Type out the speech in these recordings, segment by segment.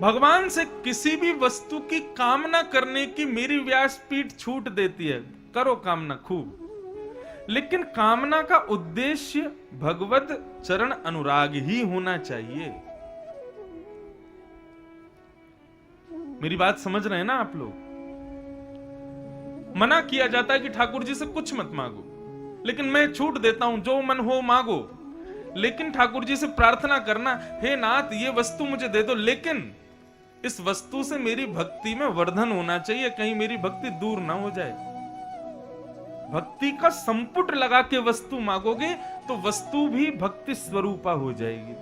भगवान से किसी भी वस्तु की कामना करने की मेरी व्यासपीठ छूट देती है, करो कामना खूब, लेकिन कामना का उद्देश्य भगवत चरण अनुराग ही होना चाहिए। मेरी बात समझ रहे हैं ना आप लोग? मना किया जाता है कि ठाकुर जी से कुछ मत मांगो, लेकिन मैं छूट देता हूं, जो मन हो मांगो, लेकिन ठाकुर जी से प्रार्थना करना, हे नाथ ये वस्तु मुझे दे दो, लेकिन इस वस्तु से मेरी भक्ति में वर्धन होना चाहिए, कहीं मेरी भक्ति दूर ना हो जाए। भक्ति का संपुट लगा के वस्तु मांगोगे तो वस्तु भी भक्ति स्वरूपा हो जाएगी।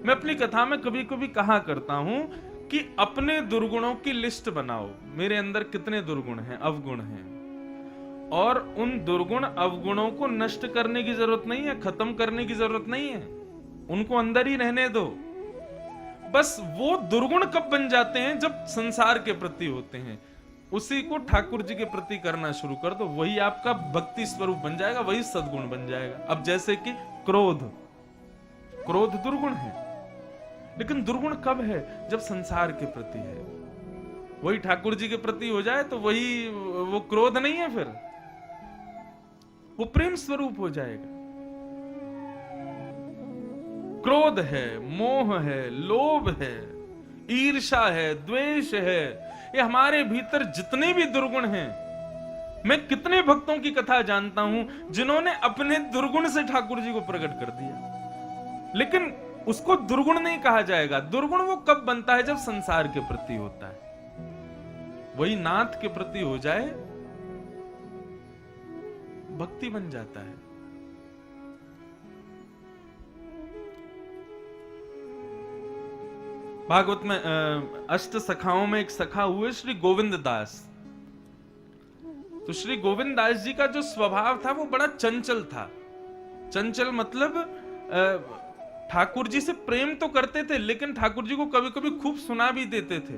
मैं अपनी कथा में कभी कभी कहा करता हूं कि अपने दुर्गुणों की लिस्ट बनाओ, मेरे अंदर कितने दुर्गुण हैं, अवगुण हैं, और उन दुर्गुण अवगुणों को नष्ट करने की जरूरत नहीं है, खत्म करने की जरूरत नहीं है, उनको अंदर ही रहने दो। बस वो दुर्गुण कब बन जाते हैं? जब संसार के प्रति होते हैं, उसी को ठाकुर जी के प्रति करना शुरू कर दो, वही आपका भक्ति स्वरूप बन जाएगा, वही सद्गुण बन जाएगा। अब जैसे कि क्रोध, क्रोध दुर्गुण है, लेकिन दुर्गुण कब है? जब संसार के प्रति है। वही ठाकुर जी के प्रति हो जाए तो वही, वो क्रोध नहीं है, फिर वो प्रेम स्वरूप हो जाएगा। क्रोध है, मोह है, लोभ है, ईर्ष्या है, द्वेष है, ये हमारे भीतर जितने भी दुर्गुण हैं, मैं कितने भक्तों की कथा जानता हूं जिन्होंने अपने दुर्गुण से ठाकुर जी को प्रकट कर दिया, लेकिन उसको दुर्गुण नहीं कहा जाएगा। दुर्गुण वो कब बनता है? जब संसार के प्रति होता है। वही नाथ के प्रति हो जाए, भक्ति बन जाता है। भागवत में अष्ट सखाओं में एक सखा हुए श्री गोविंद दास। तो श्री गोविंद दास जी का जो स्वभाव था वो बड़ा चंचल था। चंचल मतलब ठाकुर जी से प्रेम तो करते थे, लेकिन ठाकुर जी को कभी कभी खूब सुना भी देते थे।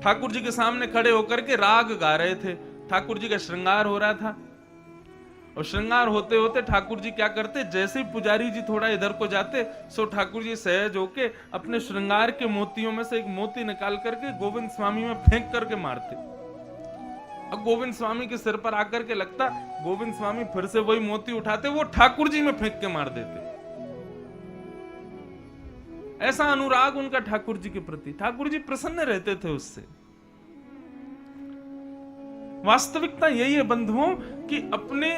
ठाकुर जी के सामने खड़े होकर के राग गा रहे थे, ठाकुर जी का श्रृंगार हो रहा था, और श्रृंगार होते होते ठाकुर जी क्या करते, जैसे ही पुजारी जी थोड़ा इधर को जाते, सो ठाकुर जी सहज होके अपने श्रृंगार के मोतियों में से एक मोती निकाल करके गोविंद स्वामी में फेंक करके मारते। अब गोविंद स्वामी के सिर पर आकर के लगता, गोविंद स्वामी फिर से वही मोती उठाते, वो ठाकुर जी में फेंक के मार देते। ऐसा अनुराग उनका ठाकुर जी के प्रति। ठाकुर जी प्रसन्न रहते थे उससे। वास्तविकता यही है बंधुओं कि अपने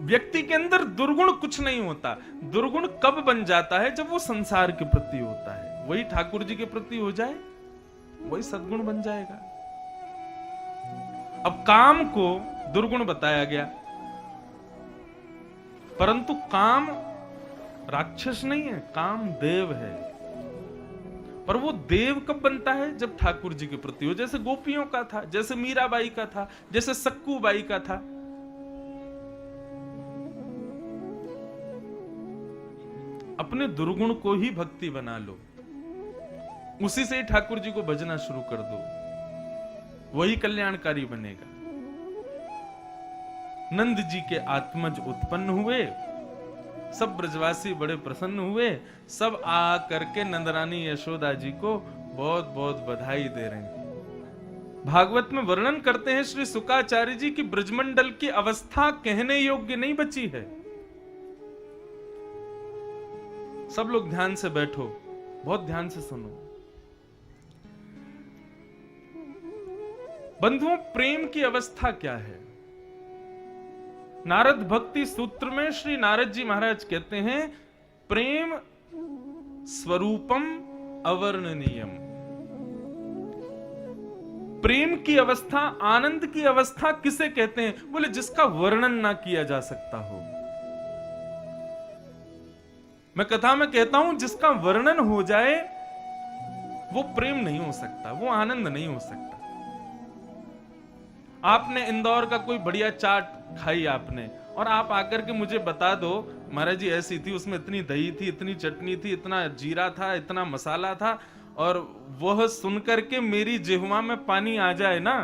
व्यक्ति के अंदर दुर्गुण कुछ नहीं होता। दुर्गुण कब बन जाता है? जब वो संसार के प्रति होता है। वही ठाकुर जी के प्रति हो जाए, वही सद्गुण बन जाएगा। अब काम को दुर्गुण बताया गया, परंतु काम राक्षस नहीं है, काम देव है। पर वो देव कब बनता है? जब ठाकुर जी के प्रति हो। जैसे गोपियों का था, जैसे मीराबाई का था, जैसे सक्कू बाई का था। अपने दुर्गुण को ही भक्ति बना लो, उसी से ही ठाकुर जी को भजना शुरू कर दो, वही कल्याणकारी बनेगा। नंद जी के आत्मज उत्पन्न हुए, सब ब्रजवासी बड़े प्रसन्न हुए, सब आ करके नंदरानी यशोदा जी को बहुत बहुत बधाई दे रहे हैं। भागवत में वर्णन करते हैं श्री शुकाचार्य जी की ब्रजमंडल की अवस्था कहने योग्य नहीं बची है। सब लोग ध्यान से बैठो, बहुत ध्यान से सुनो। बंधुओं, प्रेम की अवस्था क्या है? नारद भक्ति सूत्र में श्री नारद जी महाराज कहते हैं, प्रेम स्वरूपम अवर्णनीयम। प्रेम की अवस्था, आनंद की अवस्था किसे कहते हैं? बोले जिसका वर्णन ना किया जा सकता हो। मैं कथा में कहता हूं, जिसका वर्णन हो जाए वो प्रेम नहीं हो सकता, वो आनंद नहीं हो सकता। आपने इंदौर का कोई बढ़िया चाट खाई आपने, और आप आकर के मुझे बता दो, महाराज जी ऐसी थी, उसमें इतनी दही थी, इतनी चटनी थी, इतना जीरा था, इतना मसाला था, और वह सुनकर के मेरी जिह्वा में पानी आ जाए ना,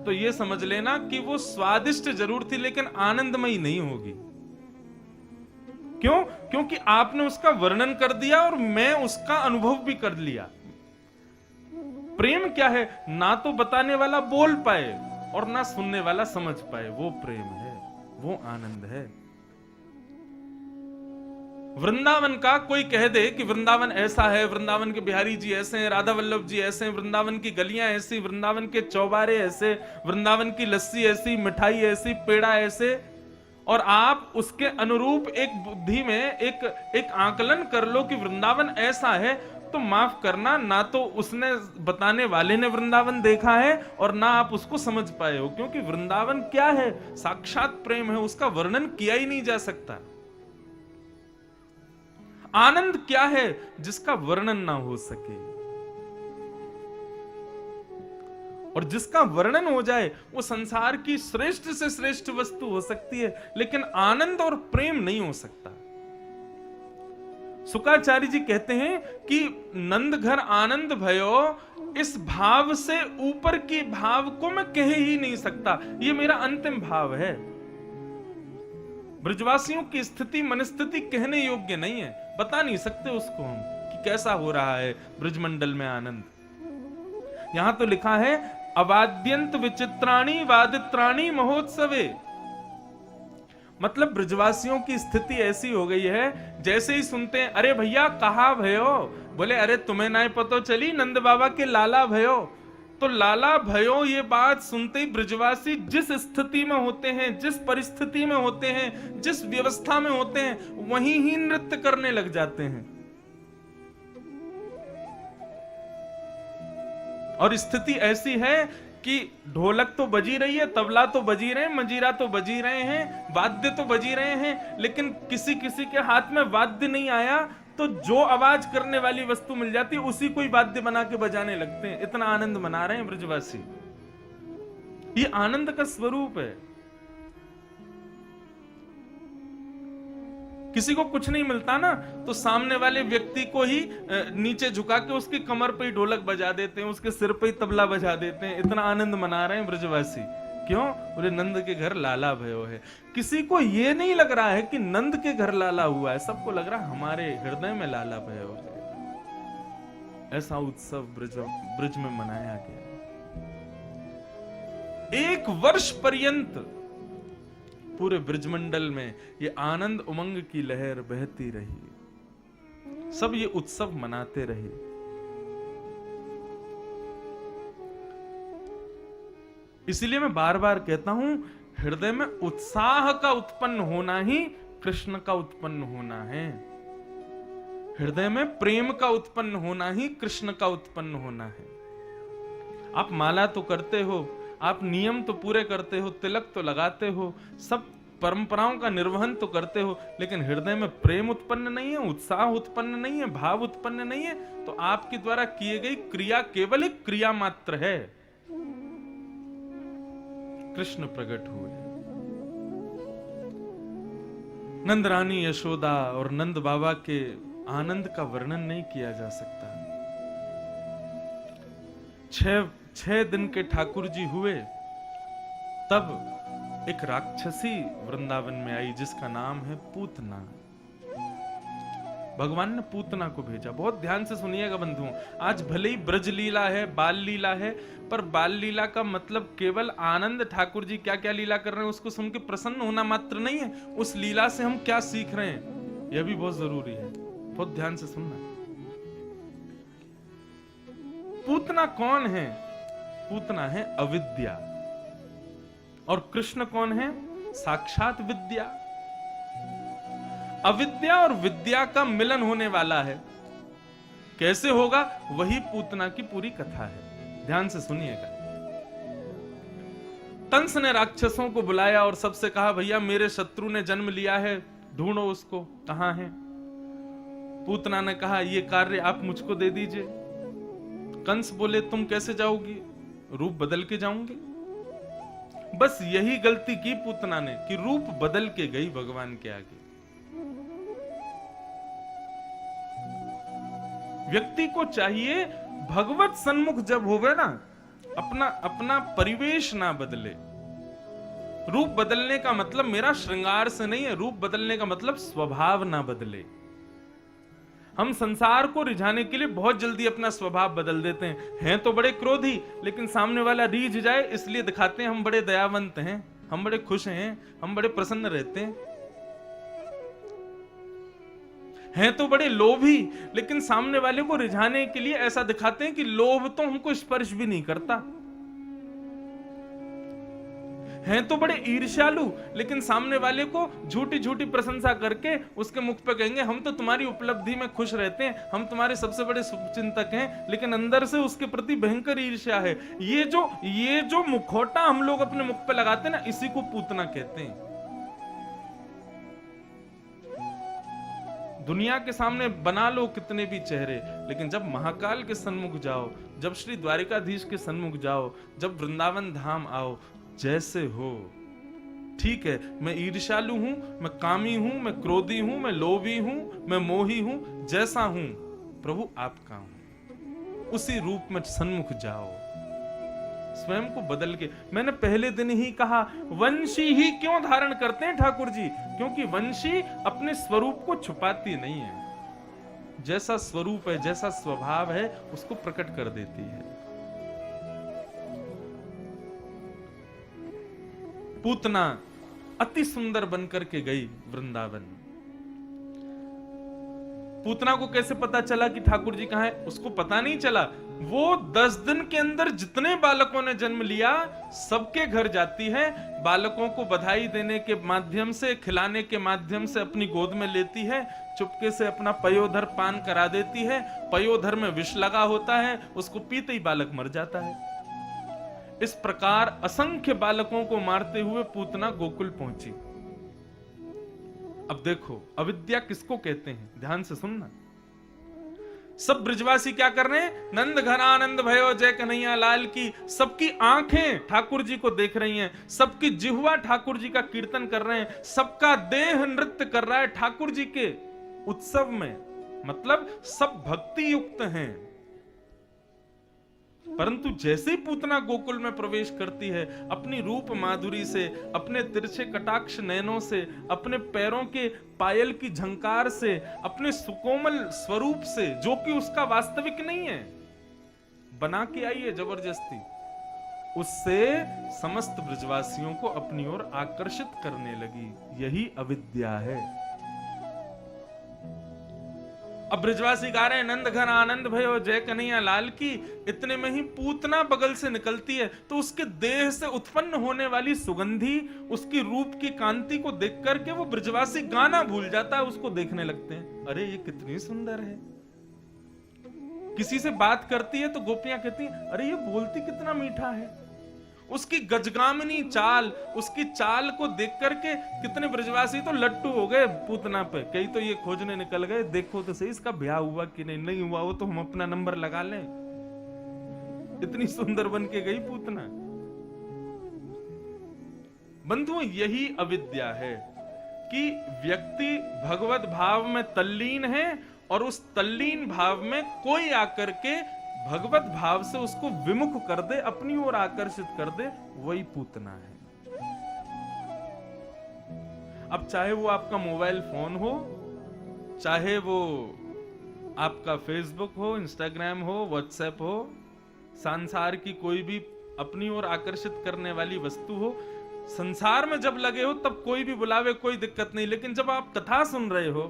तो ये समझ लेना कि वो स्वादिष्ट जरूर थी, लेकिन आनंदमयी नहीं होगी। क्यों? क्योंकि आपने उसका वर्णन कर दिया और मैं उसका अनुभव भी कर लिया। प्रेम क्या है? ना तो बताने वाला बोल पाए और ना सुनने वाला समझ पाए, वो प्रेम है, वो आनंद है। वृंदावन का कोई कह दे कि वृंदावन ऐसा है, वृंदावन के बिहारी जी ऐसे हैं, राधा वल्लभ जी ऐसे हैं, वृंदावन की गलियां ऐसी, वृंदावन के चौबारे ऐसे, वृंदावन की लस्सी ऐसी, मिठाई ऐसी, पेड़ा ऐसे, और आप उसके अनुरूप एक बुद्धि में एक आकलन कर लो कि वृंदावन ऐसा है, तो माफ करना, ना तो उसने बताने वाले ने वृंदावन देखा है और ना आप उसको समझ पाए हो। क्योंकि वृंदावन क्या है? साक्षात प्रेम है, उसका वर्णन किया ही नहीं जा सकता। आनंद क्या है? जिसका वर्णन ना हो सके, और जिसका वर्णन हो जाए वो संसार की श्रेष्ठ से श्रेष्ठ वस्तु हो सकती है, लेकिन आनंद और प्रेम नहीं हो सकता। शुक्राचार्य जी कहते हैं कि नंद घर आनंद भयो, इस भाव से ऊपर की भाव को मैं कह ही नहीं सकता, ये मेरा अंतिम भाव है। ब्रजवासियों की स्थिति मनस्थिति कहने योग्य नहीं है, बता नहीं सकते उसको हम कि कैसा हो रहा है ब्रजमंडल में आनंद। यहां तो लिखा है अवाद्यंत विचित्राणी वादित्राणी महोत्सवे, मतलब ब्रजवासियों की स्थिति ऐसी हो गई है, जैसे ही सुनते हैं अरे भैया कहा भयो, बोले अरे तुम्हें ना पतो चली नंद बाबा के लाला भयो। तो लाला भयो ये बात सुनते ही ब्रजवासी जिस स्थिति में होते हैं, जिस परिस्थिति में होते हैं, जिस व्यवस्था में होते हैं, वहीं ही नृत्य करने लग जाते हैं। और स्थिति ऐसी है कि ढोलक तो बजी रही है, तबला तो बजी रहे हैं, मंजीरा तो बजी रहे हैं, वाद्य तो बजी रहे हैं, लेकिन किसी किसी के हाथ में वाद्य नहीं आया तो जो आवाज करने वाली वस्तु मिल जाती है उसी को ही वाद्य बना के बजाने लगते हैं। इतना आनंद मना रहे हैं ब्रजवासी। ये आनंद का स्वरूप है। किसी को कुछ नहीं मिलता ना, तो सामने वाले व्यक्ति को ही नीचे झुका के उसकी कमर पे ही ढोलक बजा देते हैं, उसके सिर पे ही तबला बजा देते हैं। इतना आनंद मना रहे हैं ब्रजवासी। क्यों? बोले नंद के घर लाला भयो है। किसी को ये नहीं लग रहा है कि नंद के घर लाला हुआ है, सबको लग रहा है हमारे हृदय में लाला भयो है। ऐसा उत्सव ब्रज में मनाया गया। 1 वर्ष पर्यंत पूरे ब्रजमंडल में ये आनंद उमंग की लहर बहती रही, सब ये उत्सव मनाते रहे। इसलिए मैं बार बार कहता हूं, हृदय में उत्साह का उत्पन्न होना ही कृष्ण का उत्पन्न होना है। हृदय में प्रेम का उत्पन्न होना ही कृष्ण का उत्पन्न होना है। आप माला तो करते हो, आप नियम तो पूरे करते हो, तिलक तो लगाते हो, सब परंपराओं का निर्वहन तो करते हो, लेकिन हृदय में प्रेम उत्पन्न नहीं है, उत्साह उत्पन्न नहीं है, भाव उत्पन्न नहीं है, तो आपके द्वारा किए गई क्रिया केवल एक क्रिया मात्र है। कृष्ण प्रकट हुए। नंद रानी यशोदा और नंद बाबा के आनंद का वर्णन नहीं किया जा सकता। 6 दिन के ठाकुर जी हुए, तब एक राक्षसी वृंदावन में आई जिसका नाम है पूतना। भगवान ने पूतना को भेजा। बहुत ध्यान से सुनिएगा बंधुओं, आज भले ही ब्रज लीला है, बाल लीला है, पर बाल लीला का मतलब केवल आनंद, ठाकुर जी क्या क्या लीला कर रहे हैं उसको सुन के प्रसन्न होना मात्र नहीं है, उस लीला से हम क्या सीख रहे हैं यह भी बहुत जरूरी है। बहुत ध्यान से सुनना। पूतना कौन है? पूतना है अविद्या, और कृष्ण कौन है? साक्षात विद्या। अविद्या और विद्या का मिलन होने वाला है। कैसे होगा? वही पूतना की पूरी कथा है। ध्यान से सुनिएगा। कंस ने राक्षसों को बुलाया और सबसे कहा, भैया मेरे शत्रु ने जन्म लिया है, ढूंढो उसको, कहां है? पूतना ने कहा, ये कार्य आप मुझको दे दीजिए। कंस बोले, तुम कैसे जाओगी? रूप बदल के जाऊंगी। बस यही गलती की पूतना ने कि रूप बदल के गई भगवान के आगे। व्यक्ति को चाहिए भगवत सन्मुख जब होवे ना, अपना परिवेश ना बदले, रूप बदलने का मतलब मेरा श्रृंगार से नहीं है, रूप बदलने का मतलब स्वभाव ना बदले। हम संसार को रिझाने के लिए बहुत जल्दी अपना स्वभाव बदल देते हैं तो बड़े क्रोधी, लेकिन सामने वाला रीझ जाए इसलिए दिखाते हैं हम बड़े दयावंत हैं, हम बड़े खुश हैं, हम बड़े प्रसन्न रहते हैं तो बड़े लोभी, लेकिन सामने वाले को रिझाने के लिए ऐसा दिखाते हैं कि लोभ तो हमको स्पर्श भी नहीं करता। हैं तो बड़े ईर्ष्यालु, लेकिन सामने वाले को झूठी झूठी प्रशंसा करके उसके मुख पे कहेंगे हम तो तुम्हारी उपलब्धि में खुश रहते हैं, हम तुम्हारे सबसे बड़े शुभचिंतक हैं, लेकिन अंदर से उसके प्रति भयंकर ईर्ष्या है। ये जो मुखौटा हम लोग अपने मुख पे लगाते हैं ना, इसी को पूतना कहते हैं। दुनिया के सामने बना लो कितने भी चेहरे, लेकिन जब महाकाल के सन्मुख जाओ, जब श्री द्वारिकाधीश के सन्मुख जाओ, जब वृंदावन धाम आओ, जैसे हो। ठीक है, मैं ईर्ष्यालु हूं, मैं कामी हूं, मैं क्रोधी हूं, मैं लोभी हूं, मैं मोही हूं, जैसा हूं प्रभु आपका हूं, उसी रूप में सन्मुख जाओ। स्वयं को बदल के, मैंने पहले दिन ही कहा वंशी ही क्यों धारण करते हैं ठाकुर जी, क्योंकि वंशी अपने स्वरूप को छुपाती नहीं है, जैसा स्वरूप है, जैसा स्वभाव है उसको प्रकट कर देती है। पूतना अति सुंदर बनकर के गई वृंदावन। पूतना को कैसे पता चला कि ठाकुर जी कहां है? उसको पता नहीं चला। वो 10 दिन के अंदर जितने बालकों ने जन्म लिया सबके घर जाती है, बालकों को बधाई देने के माध्यम से, खिलाने के माध्यम से अपनी गोद में लेती है, चुपके से अपना पयोधर पान करा देती है। पयोधर में विष लगा होता है, उसको पीते ही बालक मर जाता है। इस प्रकार असंख्य बालकों को मारते हुए पूतना गोकुल पहुंची। अब देखो अविद्या किसको कहते हैं, ध्यान से सुनना। सब ब्रजवासी क्या कर रहे हैं? नंद घन आनंद भयो जय कन्हैया लाल की। सबकी आंखें ठाकुर जी को देख रही हैं, सबकी जिह्वा ठाकुर जी का कीर्तन कर रहे हैं, सबका देह नृत्य कर रहा है ठाकुर जी के उत्सव में। मतलब सब भक्ति युक्त हैं। परंतु जैसे ही पूतना गोकुल में प्रवेश करती है, अपनी रूप माधुरी से, अपने तिरछे कटाक्ष नयनों से, अपने पैरों के पायल की झंकार से, अपने सुकोमल स्वरूप से, जो कि उसका वास्तविक नहीं है, बना के आई है जबरदस्ती, उससे समस्त ब्रजवासियों को अपनी ओर आकर्षित करने लगी। यही अविद्या है। अब ब्रजवासी गा रहे हैं नंद घन आनंद भयो जय कन्हैया लाल की। इतने में ही पूतना बगल से निकलती है, तो उसके देह से उत्पन्न होने वाली सुगंधी, उसकी रूप की कांति को देख करके वो ब्रजवासी गाना भूल जाता है, उसको देखने लगते हैं, अरे ये कितनी सुंदर है। किसी से बात करती है तो गोपियां कहती हैं, अरे ये बोलती कितना मीठा है। उसकी गजगामिनी चाल, उसकी चाल को देख करके कितने ब्रजवासी तो लट्टू हो गए पूतना पे। कई तो ये खोजने निकल गए, देखो तो सही इसका ब्याह हुआ कि नहीं, नहीं हुआ हो तो हम अपना नंबर लगा लें। इतनी सुंदर बन के गई पूतना। बंधुओं, यही अविद्या है कि व्यक्ति भगवत भाव में तल्लीन है और उस तल्लीन भाव में कोई आकर के भगवत भाव से उसको विमुख कर दे, अपनी ओर आकर्षित कर दे, वही पूतना है। अब चाहे वो आपका मोबाइल फोन हो, चाहे वो आपका फेसबुक हो, इंस्टाग्राम हो, व्हाट्सएप हो, संसार की कोई भी अपनी ओर आकर्षित करने वाली वस्तु हो, संसार में जब लगे हो तब कोई भी बुलावे, कोई दिक्कत नहीं। लेकिन जब आप कथा सुन रहे हो,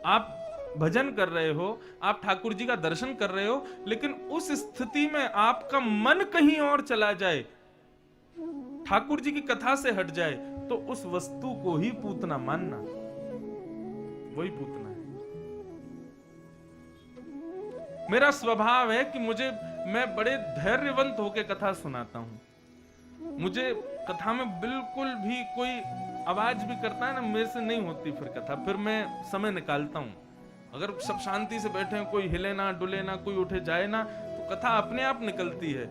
आप भजन कर रहे हो, आप ठाकुर जी का दर्शन कर रहे हो, लेकिन उस स्थिति में आपका मन कहीं और चला जाए, ठाकुर जी की कथा से हट जाए, तो उस वस्तु को ही पूतना मानना, वही पूतना है। मेरा स्वभाव है कि मैं बड़े धैर्यवंत होकर कथा सुनाता हूं। मुझे कथा में बिल्कुल भी कोई आवाज भी करता है ना, मेरे से नहीं होती फिर कथा, फिर मैं समय निकालता हूं। अगर सब शांति से बैठे हैं, कोई हिले ना डुले ना, कोई उठे जाए ना, तो कथा अपने आप निकलती है।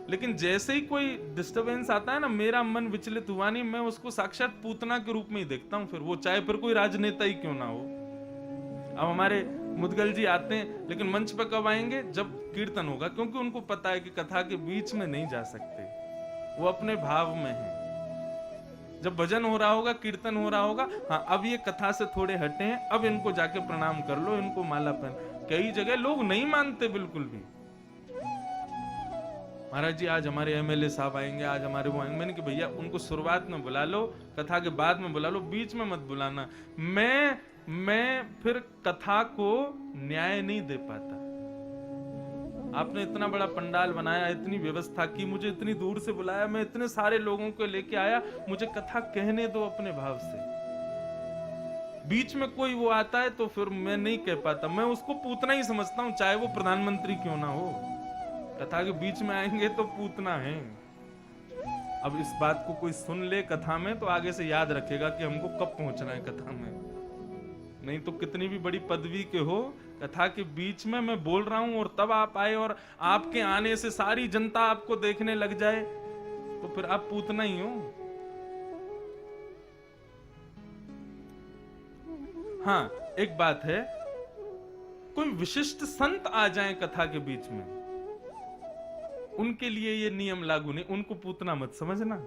लेकिन जैसे ही कोई डिस्टरबेंस आता है ना, मेरा मन विचलित हुआ नहीं, मैं उसको साक्षात पूतना के रूप में ही देखता हूं। फिर वो चाहे फिर कोई राजनेता ही क्यों ना हो। अब हमारे मुदगल जी आते हैं, लेकिन मंच पर कब आएंगे? जब कीर्तन होगा, क्योंकि उनको पता है कि कथा के बीच में नहीं जा सकते, वो अपने भाव में है। जब भजन हो रहा होगा, कीर्तन हो रहा होगा, हाँ अब ये कथा से थोड़े हटे हैं, अब इनको जाके प्रणाम कर लो, इनको माला पहन। कई जगह लोग नहीं मानते बिल्कुल भी। महाराज जी आज हमारे एमएलए साहब आएंगे, आज हमारे वो आएंगे। मैंने कि भैया उनको शुरुआत में बुला लो, कथा के बाद में बुला लो, बीच में मत बुलाना। मैं फिर कथा को न्याय नहीं दे पाता। आपने इतना बड़ा पंडाल बनाया, इतनी व्यवस्था की, मुझे इतनी दूर से बुलाया, मैं इतने सारे लोगों को लेके आया, मुझे कथा कहने दो अपने भाव से। बीच में कोई वो आता है तो फिर मैं नहीं कह पाता, मैं उसको पूतना ही समझता हूं, चाहे वो प्रधानमंत्री क्यों ना हो। कथा के बीच में आएंगे तो पूतना है। अब इस बात को कोई सुन ले कथा में तो आगे से याद रखेगा कि हमको कब पहुंचना है कथा में। नहीं तो कितनी भी बड़ी पदवी के हो, कथा के बीच में मैं बोल रहा हूं और तब आप आए और आपके आने से सारी जनता आपको देखने लग जाए तो फिर आप पूतना ही हो। हाँ एक बात है, कोई विशिष्ट संत आ जाएं कथा के बीच में, उनके लिए ये नियम लागू नहीं, उनको पूतना मत समझना।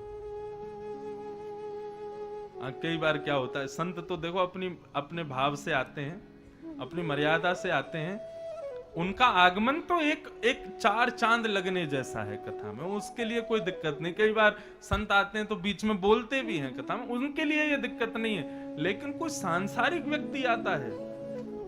कई बार क्या होता है, संत तो देखो अपने भाव से आते हैं, अपनी मर्यादा से आते हैं, उनका आगमन तो एक चार चांद लगने जैसा है कथा में, उसके लिए कोई दिक्कत नहीं। कई बार संत आते हैं तो बीच में बोलते भी हैं कथा में, उनके लिए ये दिक्कत नहीं है। लेकिन कोई सांसारिक व्यक्ति आता है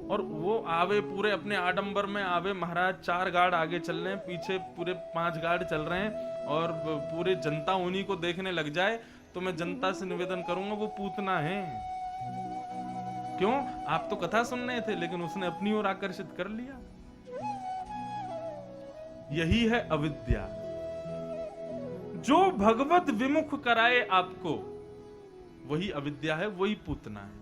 और वो आवे पूरे अपने आडंबर में आवे, महाराज 4 गार्ड आगे चल रहे हैं, पीछे पूरे 5 गार्ड चल रहे हैं और पूरे जनता उन्हीं को देखने लग जाए, तो मैं जनता से निवेदन करूंगा वो पूतना है। क्यों? आप तो कथा सुन रहे थे लेकिन उसने अपनी ओर आकर्षित कर लिया। यही है अविद्या, जो भगवत विमुख कराए आपको, वही अविद्या है, वही पूतना है।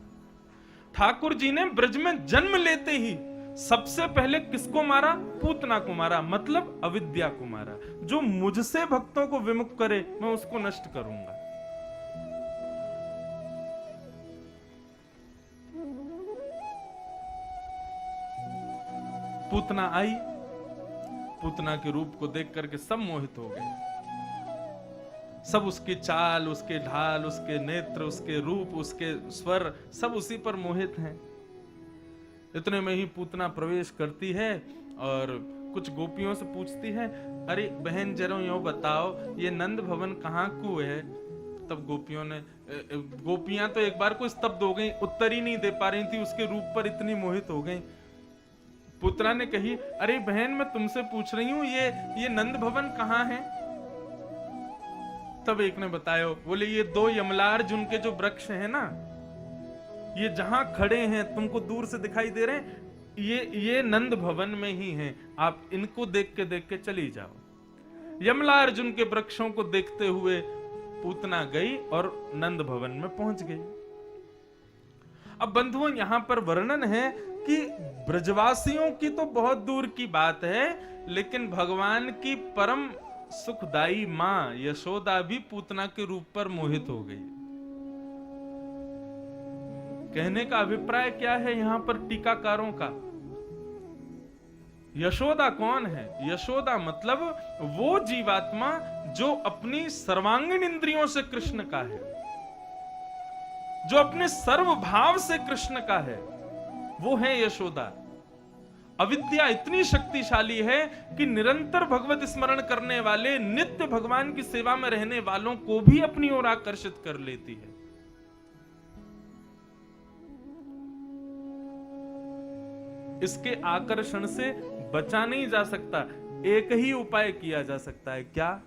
ठाकुर जी ने ब्रज में जन्म लेते ही सबसे पहले किसको मारा? पूतना को मारा, मतलब अविद्या को मारा। जो मुझसे भक्तों को विमुख करे मैं उसको नष्ट करूंगा। पूतना आई, पूतना के रूप को देख करके सब मोहित हो गए, सब उसकी चाल, उसके ढाल, उसके नेत्र, उसके रूप, उसके स्वर, सब उसी पर मोहित हैं। इतने में ही पूतना प्रवेश करती है और कुछ गोपियों से पूछती है, अरे बहन जरा यूं बताओ ये नंद भवन कहाँ को है? तब गोपियां तो एक बार को स्तब्ध हो गई, उत्तर ही नहीं दे पा रही थी, उसके रूप पर इतनी मोहित हो गई। पुत्रा ने कही, अरे बहन मैं तुमसे पूछ रही हूं ये नंद भवन कहाँ है? तब एक ने बताया, बोले ये 2 यमलार्जुन के जो वृक्ष हैं ना, ये जहां खड़े हैं तुमको दूर से दिखाई दे रहे हैं, ये नंद भवन में ही हैं, आप इनको देख के चली जाओ। यमलार्जुन के वृक्षों को देखते हुए पूतना गई और नंद भवन में पहुंच गई। अब बंधुओं यहां पर वर्णन है कि ब्रजवासियों की तो बहुत दूर की बात है, लेकिन भगवान की परम सुखदाई मां यशोदा भी पूतना के रूप पर मोहित हो गई। कहने का अभिप्राय क्या है यहां पर टीकाकारों का? यशोदा कौन है? यशोदा मतलब वो जीवात्मा जो अपनी सर्वांगीण इंद्रियों से कृष्ण का है, जो अपने सर्वभाव से कृष्ण का है, वो है यशोदा। अविद्या इतनी शक्तिशाली है कि निरंतर भगवत स्मरण करने वाले, नित्य भगवान की सेवा में रहने वालों को भी अपनी ओर आकर्षित कर लेती है। इसके आकर्षण से बचा नहीं जा सकता। एक ही उपाय किया जा सकता है, क्या?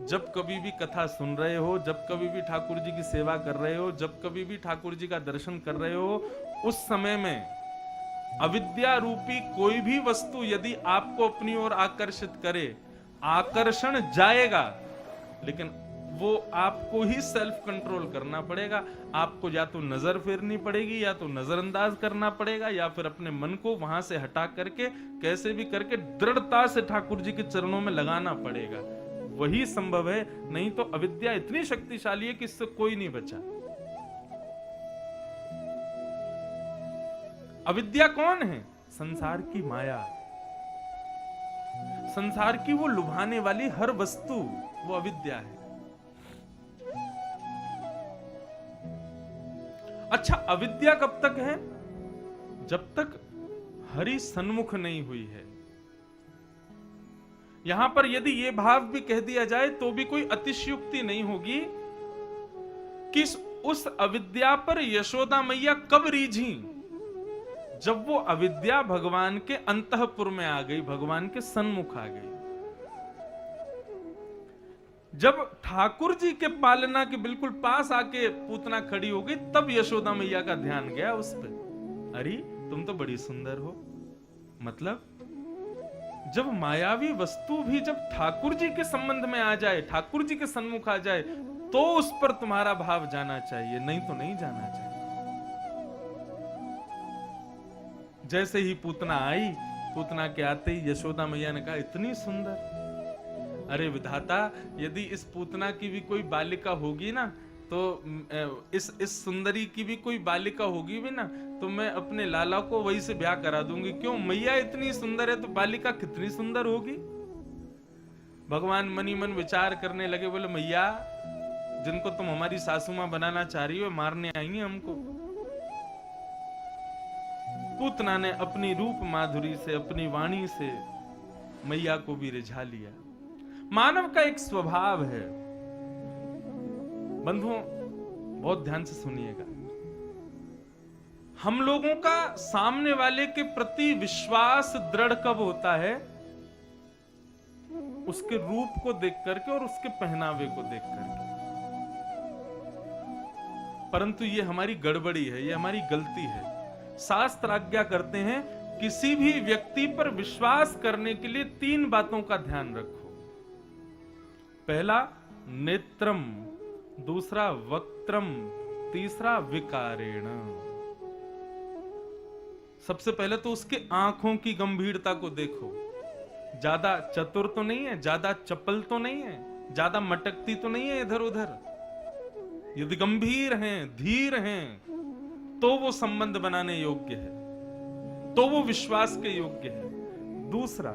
जब कभी भी कथा सुन रहे हो, जब कभी भी ठाकुर जी की सेवा कर रहे हो, जब कभी भी ठाकुर जी का दर्शन कर रहे हो, उस समय में अविद्या रूपी कोई भी वस्तु यदि आपको अपनी ओर आकर्षित करे, आकर्षण जाएगा, लेकिन वो आपको ही सेल्फ कंट्रोल करना पड़ेगा। आपको या तो नजर फेरनी पड़ेगी, या तो नजरअंदाज करना पड़ेगा, या फिर अपने मन को वहां से हटा करके कैसे भी करके दृढ़ता से ठाकुर जी के चरणों में लगाना पड़ेगा। वही संभव है, नहीं तो अविद्या इतनी शक्तिशाली है कि इससे कोई नहीं बचा। अविद्या कौन है? संसार की माया, संसार की वो लुभाने वाली हर वस्तु, वो अविद्या है। अच्छा, अविद्या कब तक है? जब तक हरि सन्मुख नहीं हुई है। यहां पर यदि ये भाव भी कह दिया जाए तो भी कोई अतिशयोक्ति नहीं होगी कि उस अविद्या पर यशोदा मैया कब रीझी? जब वो अविद्या भगवान के अंतःपुर में आ गई, भगवान के सन्मुख आ गई। जब ठाकुर जी के पालना के बिल्कुल पास आके पूतना खड़ी हो गई, तब यशोदा मैया का ध्यान गया उस पे। अरे तुम तो बड़ी सुंदर हो। मतलब जब मायावी वस्तु भी जब ठाकुर जी के संबंध में आ जाए, ठाकुर जी के सन्मुख आ जाए, तो उस पर तुम्हारा भाव जाना चाहिए, नहीं तो नहीं जाना चाहिए। जैसे ही पूतना आई, पूतना के आते ही यशोदा मैया ने कहा, इतनी सुंदर। अरे विधाता, यदि इस पूतना की भी कोई बालिका होगी ना, तो इस सुंदरी की भी कोई बालिका होगी भी ना, तो मैं अपने लाला को वही से ब्याह करा दूंगी। क्यों? मैया इतनी सुंदर है तो बालिका कितनी सुंदर होगी। भगवान मनी मन विचार करने लगे, बोले मैया, जिनको तुम हमारी सासू मां बनाना चाह रही हो, मारने आई हैं हमको। पूतना ने अपनी रूप माधुरी से, अपनी वाणी से मैया को भी रिझा लिया। मानव का एक स्वभाव है, बंधुओं बहुत ध्यान से सुनिएगा, हम लोगों का सामने वाले के प्रति विश्वास दृढ़ कब होता है? उसके रूप को देख करके और उसके पहनावे को देख करके। परंतु ये हमारी गड़बड़ी है, ये हमारी गलती है। शास्त्र आज्ञा करते हैं, किसी भी व्यक्ति पर विश्वास करने के लिए 3 बातों का ध्यान रखो। पहला नेत्रम, दूसरा वक्त्रम, तीसरा विकारेण। सबसे पहले तो उसके आंखों की गंभीरता को देखो। ज्यादा चतुर तो नहीं है, ज्यादा चपल तो नहीं है, ज्यादा मटकती तो नहीं है इधर उधर। यदि गंभीर हैं, धीर हैं, तो वो संबंध बनाने योग्य है, तो वो विश्वास के योग्य है। दूसरा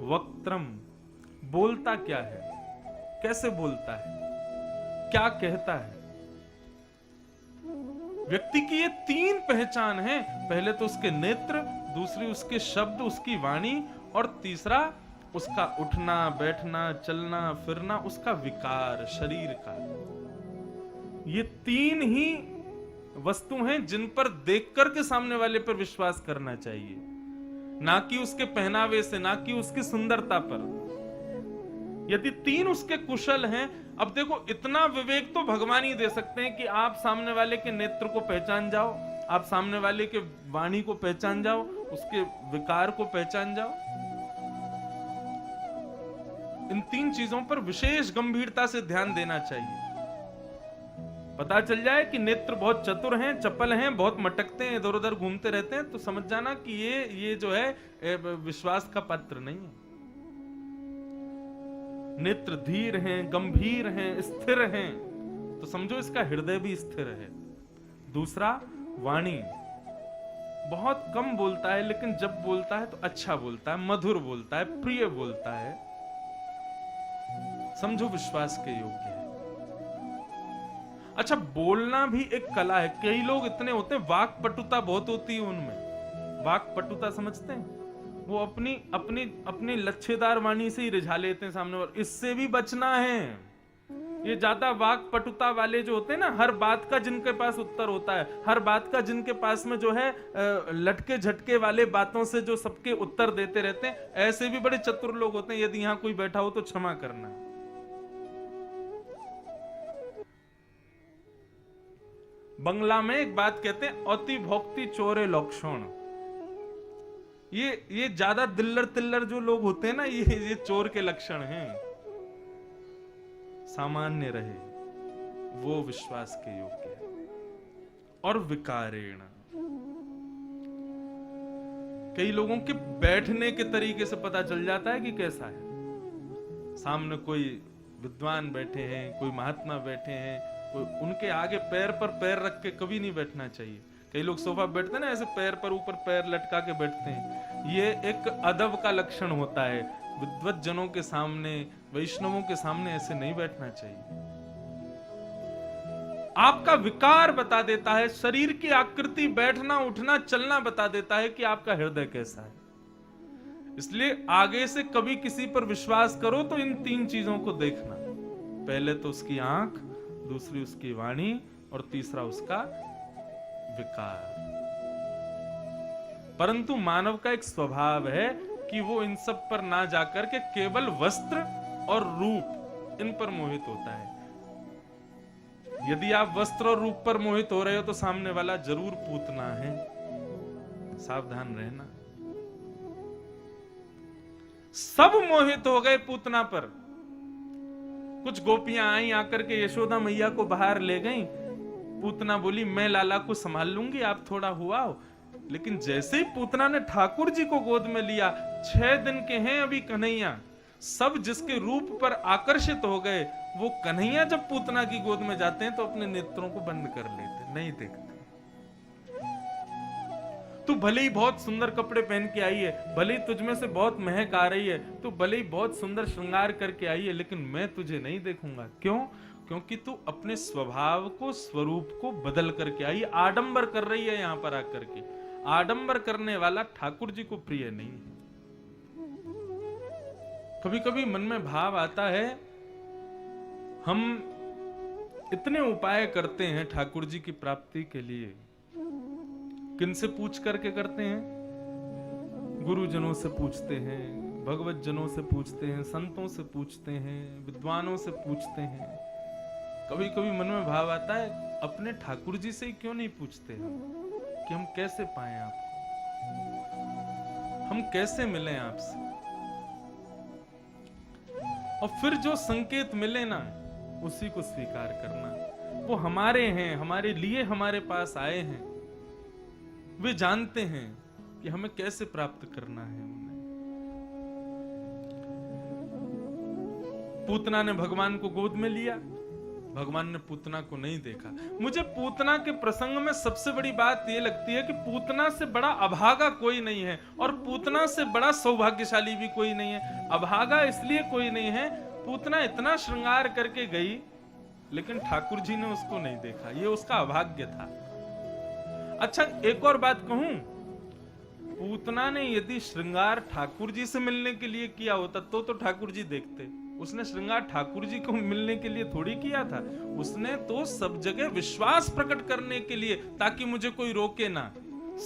वक्त्रम, बोलता क्या है, कैसे बोलता है, क्या कहता है। व्यक्ति की ये 3 पहचान है। पहले तो उसके नेत्र, दूसरी उसके शब्द, उसकी वाणी, और तीसरा उसका उठना बैठना, चलना फिरना, उसका विकार शरीर का। ये 3 ही वस्तु हैं जिन पर देख करके सामने वाले पर विश्वास करना चाहिए, ना कि उसके पहनावे से, ना कि उसकी सुंदरता पर। यदि 3 उसके कुशल हैं, अब देखो इतना विवेक तो भगवान ही दे सकते हैं कि आप सामने वाले के नेत्र को पहचान जाओ, आप सामने वाले के वाणी को पहचान जाओ, उसके विकार को पहचान जाओ। इन 3 चीजों पर विशेष गंभीरता से ध्यान देना चाहिए। पता चल जाए कि नेत्र बहुत चतुर हैं, चपल हैं, बहुत मटकते हैं, इधर उधर घूमते रहते हैं, तो समझ जाना कि ये जो है विश्वास का पात्र नहीं है। नेत्र धीर हैं, गंभीर हैं, स्थिर हैं, तो समझो इसका हृदय भी स्थिर है। दूसरा वाणी, बहुत कम बोलता है, लेकिन जब बोलता है तो अच्छा बोलता है, मधुर बोलता है, प्रिय बोलता है, समझो विश्वास के योग्य है। अच्छा, बोलना भी एक कला है। कई लोग इतने होते हैं, वाक पटुता बहुत होती है उनमें। वाक पटुता समझते हैं? वो अपनी लच्छेदार वाणी से ही रिझा लेते हैं सामने वाले। इससे भी बचना है। ये ज्यादा वाक पटुता वाले जो होते हैं ना, हर बात का जिनके पास उत्तर होता है, हर बात का जिनके पास में जो है लटके झटके वाले बातों से जो सबके उत्तर देते रहते हैं, ऐसे भी बड़े चतुर लोग होते हैं। यदि यहां कोई बैठा हो तो क्षमा करना। बंगला में एक बात कहते हैं, अति भोक्ति चोरे लक्षण। ये ज्यादा दिल्लर तिल्लर जो लोग होते हैं ना, ये चोर के लक्षण हैं। सामान्य रहे, वो विश्वास के योग्य है। और विकारेण, कई लोगों के बैठने के तरीके से पता चल जाता है कि कैसा है। सामने कोई विद्वान बैठे हैं, कोई महात्मा बैठे हैं, उनके आगे पैर पर पैर रख के कभी नहीं बैठना चाहिए। कई लोग सोफा बैठते हैं ना, ऐसे पैर पर ऊपर पैर लटका के बैठते हैं। ये एक अदब का लक्षण होता है। विद्वत जनों के सामने, वैष्णवों के सामने ऐसे नहीं बैठना चाहिए। आपका विकार बता देता है, शरीर की आकृति, बैठना उठना चलना बता देता है कि आपका हृदय कैसा है। इसलिए आगे से कभी किसी पर विश्वास करो तो इन 3 चीजों को देखना। पहले तो उसकी आंख, दूसरी उसकी वाणी और तीसरा उसका विकार। परंतु मानव का एक स्वभाव है कि वो इन सब पर ना जाकर के केवल वस्त्र और रूप इन पर मोहित होता है। यदि आप वस्त्र और रूप पर मोहित हो रहे हो तो सामने वाला जरूर पूतना है, सावधान रहना। सब मोहित हो गए पूतना पर। कुछ गोपियां आई, आकर के यशोदा मैया को बाहर ले गईं। पूतना बोली मैं लाला को संभाल लूंगी, आप थोड़ा हुआ हो। लेकिन जैसे ही पूतना ने ठाकुर जी को गोद में लिया, 6 दिन के हैं अभी कन्हैया, सब जिसके रूप पर आकर्षित हो गए, वो कन्हैया जब पूतना की गोद में जाते हैं तो अपने नेत्रों को बंद कर लेते, नहीं देखते। तू भले ही बहुत सुंदर कपड़े पहन के आई है, भले ही तुझमें से बहुत महक आ रही है, तू भले ही बहुत सुंदर श्रृंगार करके आई है, लेकिन मैं तुझे नहीं देखूंगा। क्यों? क्योंकि तू अपने स्वभाव को, स्वरूप को बदल करके आई, आडंबर कर रही है। यहां पर आकर के आडंबर करने वाला ठाकुर जी को प्रिय नहीं है। कभी कभी मन में भाव आता है, हम इतने उपाय करते हैं ठाकुर जी की प्राप्ति के लिए, किनसे पूछ करके करते हैं? गुरुजनों से पूछते हैं, भगवत जनों से पूछते हैं, संतों से पूछते हैं, विद्वानों से पूछते हैं। कभी कभी मन में भाव आता है, अपने ठाकुर जी से ही क्यों नहीं पूछते हैं कि हम कैसे पाएं आपको, हम कैसे मिलें आपसे। और फिर जो संकेत मिले ना, उसी को स्वीकार करना। वो हमारे हैं, हमारे लिए हमारे पास आए हैं, वे जानते हैं कि हमें कैसे प्राप्त करना है उन्हें। पूतना ने भगवान को गोद में लिया, भगवान ने पूतना को नहीं देखा। मुझे पूतना के प्रसंग में सबसे बड़ी बात यह लगती है कि पूतना से बड़ा अभागा कोई नहीं है और पूतना से बड़ा सौभाग्यशाली भी कोई नहीं है। अभागा इसलिए कोई नहीं है, पूतना इतना श्रृंगार करके गई लेकिन ठाकुर जी ने उसको नहीं देखा, ये उसका अभाग्य था। अच्छा, एक और बात कहूं, पूतना ने यदि श्रृंगार ठाकुर जी से मिलने के लिए किया होता तो ठाकुर जी देखते। उसने श्रृंगार ठाकुर जी को मिलने के लिए थोड़ी किया था, उसने तो सब जगह विश्वास प्रकट करने के लिए, ताकि मुझे कोई रोके ना,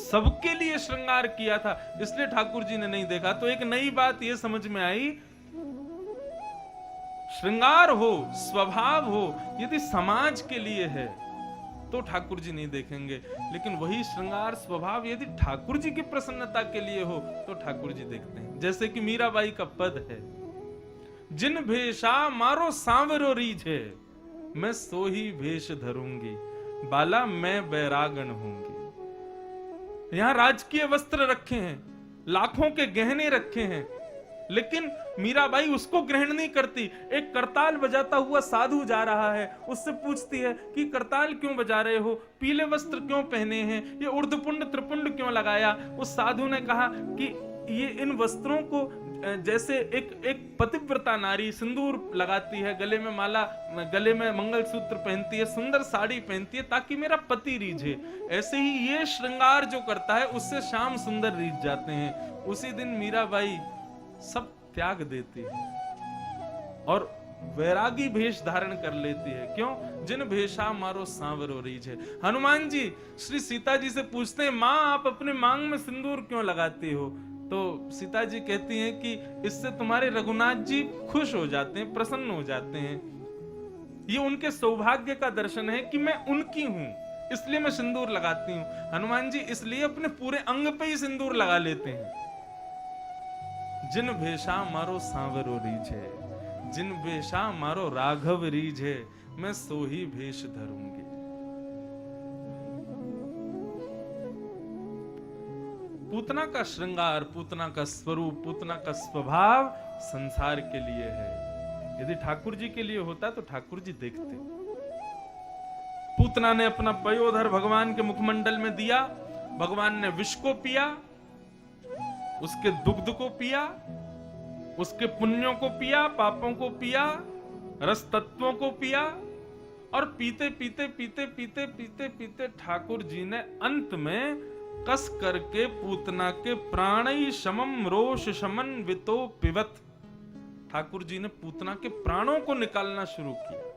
सबके लिए श्रृंगार किया था, इसलिए ठाकुर जी ने नहीं देखा। तो एक नई बात यह समझ में आई, श्रृंगार हो, स्वभाव हो, यदि समाज के लिए है तो ठाकुर जी नहीं देखेंगे, लेकिन वही श्रृंगार स्वभाव यदि ठाकुर जी की प्रसन्नता के लिए हो तो ठाकुर जी देखते हैं। जैसे कि मीराबाई का पद है, जिन भेषा मारो सांवरो रीझे, मैं सो ही भेष धरूंगी, बाला मैं बैरागन होंगी। यहां राजकीय वस्त्र रखे हैं, लाखों के गहने रखे हैं, लेकिन मीराबाई उसको ग्रहण नहीं करती। एक करताल बजाता हुआ साधु जा रहा है, उससे पूछती है कि करताल क्यों बजा रहे हो, पीले वस्त्र क्यों पहने हैं, ये उर्धपुंड त्रिपुंड क्यों लगाया। उस साधु ने कहा कि ये इन वस्त्रों को जैसे एक पतिव्रता नारी सिंदूर लगाती है, गले में माला, गले में मंगलसूत्र पहनती है, सुंदर साड़ी पहनती है ताकि मेरा पति रीझे, ऐसे ही ये श्रृंगार जो करता है उससे श्याम सुंदर रीझ जाते हैं। उसी दिन मीराबाई सब त्याग देती है और वैरागी भेष धारण कर लेती है। क्यों? जिन भेषा मारो सांवरो रीझे। हनुमान जी श्री सीता जी से पूछते हैं, माँ आप अपने मांग में सिंदूर क्यों लगाती हो? तो सीता जी कहती हैं कि इससे तुम्हारे रघुनाथ जी खुश हो जाते हैं, प्रसन्न हो जाते हैं, ये उनके सौभाग्य का दर्शन है कि मैं उनकी हूं, इसलिए मैं सिंदूर लगाती हूं। हनुमान जी इसलिए अपने पूरे अंग पे ही सिंदूर लगा लेते हैं। जिन भेषा मारो सांवरो रीझे, जिन भेषा मारो राघव रीझे, मैं सो ही भेष धरूंगी। पूतना का श्रृंगार, पूतना का स्वरूप, पूतना का स्वभाव संसार के लिए है। यदि ठाकुर जी के लिए होता तो ठाकुर जी देखते। पूतना ने अपना पयोधर भगवान के मुखमंडल में दिया, भगवान ने विष को पिया, उसके दुग्ध को पिया, उसके पुण्यों को पिया, पापों को पिया, रस तत्वों को पिया और पीते पीते पीते पीते पीते पीते ठाकुर जी ने अंत में कस करके पूतना के प्राणई शमम रोष शमन वितो पिबत, ठाकुर जी ने पूतना के प्राणों को निकालना शुरू किया।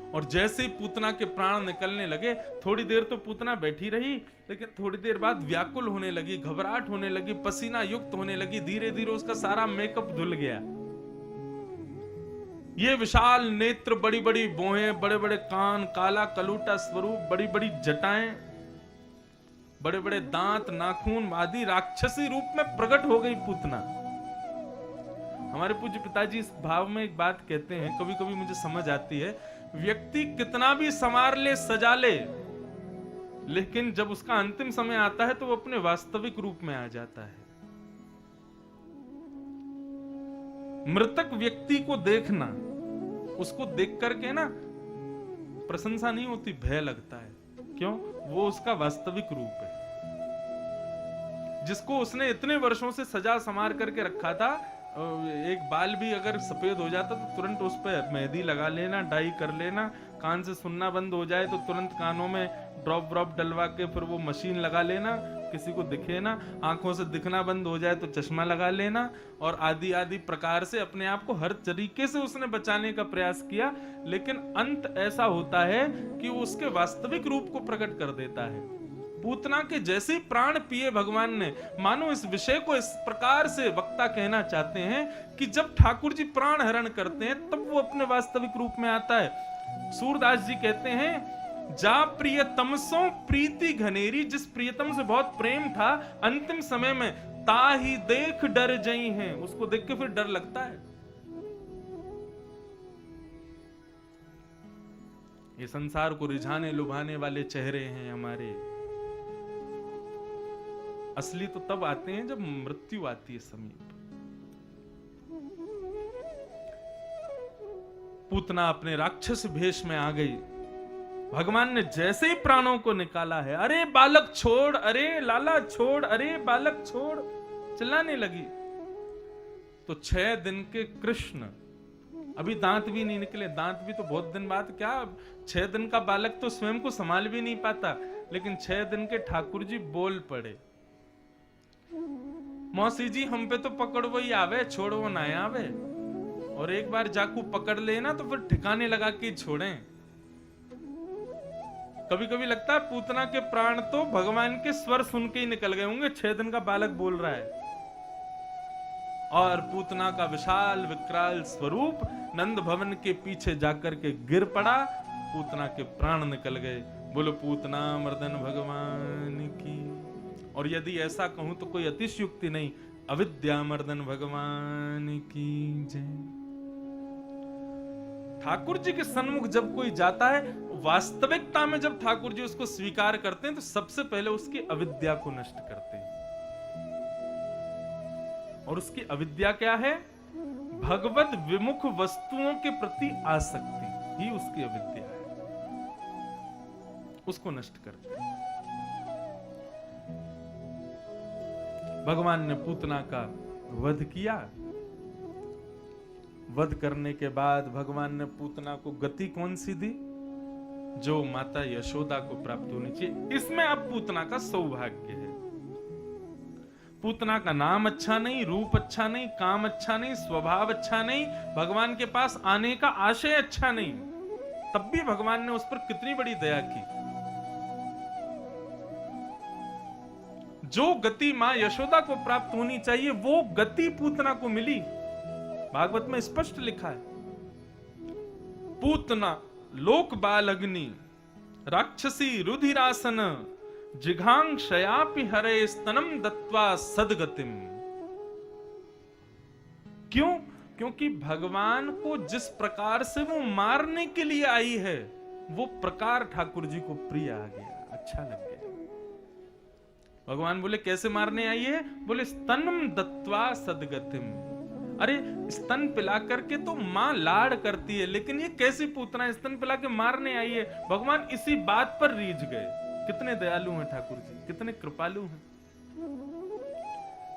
और जैसे ही पूतना के प्राण निकलने लगे, थोड़ी देर तो पूतना बैठी रही, लेकिन थोड़ी देर बाद व्याकुल होने लगी, घबराहट होने लगी, पसीना युक्त होने लगी, धीरे धीरे उसका सारा मेकअप धुल गया। ये विशाल नेत्र, बड़ी बड़ी भौहें, बड़े बड़े कान, काला कलूटा स्वरूप, बड़ी बड़ी जटाएं, बड़े बड़े दांत, नाखून आदि राक्षसी रूप में प्रकट हो गई पूतना। हमारे पूज्य पिताजी इस भाव में एक बात कहते हैं, कभी कभी मुझे समझ आती है, व्यक्ति कितना भी संवार ले, सजा ले, लेकिन जब उसका अंतिम समय आता है तो वो अपने वास्तविक रूप में आ जाता है। मृतक व्यक्ति को देखना, उसको देख करके ना प्रशंसा नहीं होती, भय लगता है। क्यों? वो उसका वास्तविक रूप है, जिसको उसने इतने वर्षों से सजा संवार करके रखा था। एक बाल भी अगर सफेद हो जाता तो तुरंत उस पर मेहंदी लगा लेना, डाई कर लेना, कान से सुनना बंद हो जाए तो तुरंत कानों में ड्रॉप व्रॉप डलवा के फिर वो मशीन लगा लेना, किसी को दिखे ना, आंखों से दिखना बंद हो जाए तो चश्मा लगा लेना, और आदि आदि प्रकार से अपने आप को हर तरीके से उसने बचाने का प्रयास किया। लेकिन अंत ऐसा होता है कि वो उसके वास्तविक रूप को प्रकट कर देता है। पूतना के जैसे ही प्राण पिए भगवान ने, मानो इस विषय को इस प्रकार से वक्ता कहना चाहते हैं कि जब ठाकुर जी प्राण हरण करते हैं तब वो अपने वास्तविक रूप में आता है। सूरदास जी कहते हैं, जा प्रियतम सो प्रीति घनेरी, जिस प्रियतम से बहुत प्रेम था, अंतिम समय में ताही देख डर जई हैं, उसको देख के फिर डर लगता है। ये संसार को रिझाने लुभाने वाले चेहरे हैं हमारे, असली तो तब आते हैं जब मृत्यु आती है समीप। पूतना अपने राक्षस भेष में आ गई। भगवान ने जैसे ही प्राणों को निकाला है, अरे बालक छोड़, अरे लाला छोड़, अरे बालक छोड़, चिल्लाने लगी। तो 6 दिन के कृष्ण, अभी दांत भी नहीं निकले, दांत भी तो बहुत दिन बाद, क्या 6 दिन का बालक तो स्वयं को संभाल भी नहीं पाता, लेकिन 6 दिन के ठाकुर जी बोल पड़े, मौसी जी हम पे तो पकड़ो ही आवे, छोड़ो ना आवे, और एक बार जाकू पकड़ लेना तो फिर ठिकाने लगा के छोड़ें। कभी कभी लगता है पूतना के प्राण तो भगवान के स्वर सुन के ही निकल गए होंगे, 6 दिन का बालक बोल रहा है। और पूतना का विशाल विकराल स्वरूप नंद भवन के पीछे जाकर के गिर पड़ा, पूतना के प्राण निकल गए। बोलो पूतना मर्दन भगवान की। और यदि ऐसा कहूं तो कोई अतिशयोक्ति नहीं, अविद्या मर्दन भगवान की जय। ठाकुर जी के सन्मुख जब कोई जाता है, वास्तविकता में जब ठाकुर जी उसको स्वीकार करते हैं तो सबसे पहले उसकी अविद्या को नष्ट करते हैं। और उसकी अविद्या क्या है? भगवत विमुख वस्तुओं के प्रति आसक्ति ही उसकी अविद्या है, उसको नष्ट करते हैं। भगवान ने पूतना का वध किया। वध करने के बाद भगवान ने पूतना को गति कौन सी दी? जो माता यशोदा को प्राप्त होनी चाहिए। इसमें अब पूतना का सौभाग्य है। पूतना का नाम अच्छा नहीं, रूप अच्छा नहीं, काम अच्छा नहीं, स्वभाव अच्छा नहीं, भगवान के पास आने का आशय अच्छा नहीं, तब भी भगवान ने उस पर कितनी बड़ी दया की। जो गति मां यशोदा को प्राप्त होनी चाहिए वो गति पूतना को मिली। भागवत में स्पष्ट लिखा है, पूतना लोक बाल अग्नि राक्षसी रुधिरासन जिघांक्षयापि हरे स्तनम दत्वा सदगतिम। क्यों? क्योंकि भगवान को जिस प्रकार से वो मारने के लिए आई है, वो प्रकार ठाकुर जी को प्रिय आ गया, अच्छा लग गया। भगवान बोले कैसे मारने आई है? बोले स्तनम दत्वा सदगतिम। अरे स्तन पिला करके तो मां लाड़ करती है, लेकिन ये कैसी पूतना स्तन पिला के मारने आई है? भगवान इसी बात पर रीझ गए। कितने दयालु हैं ठाकुर जी, कितने कृपालु हैं।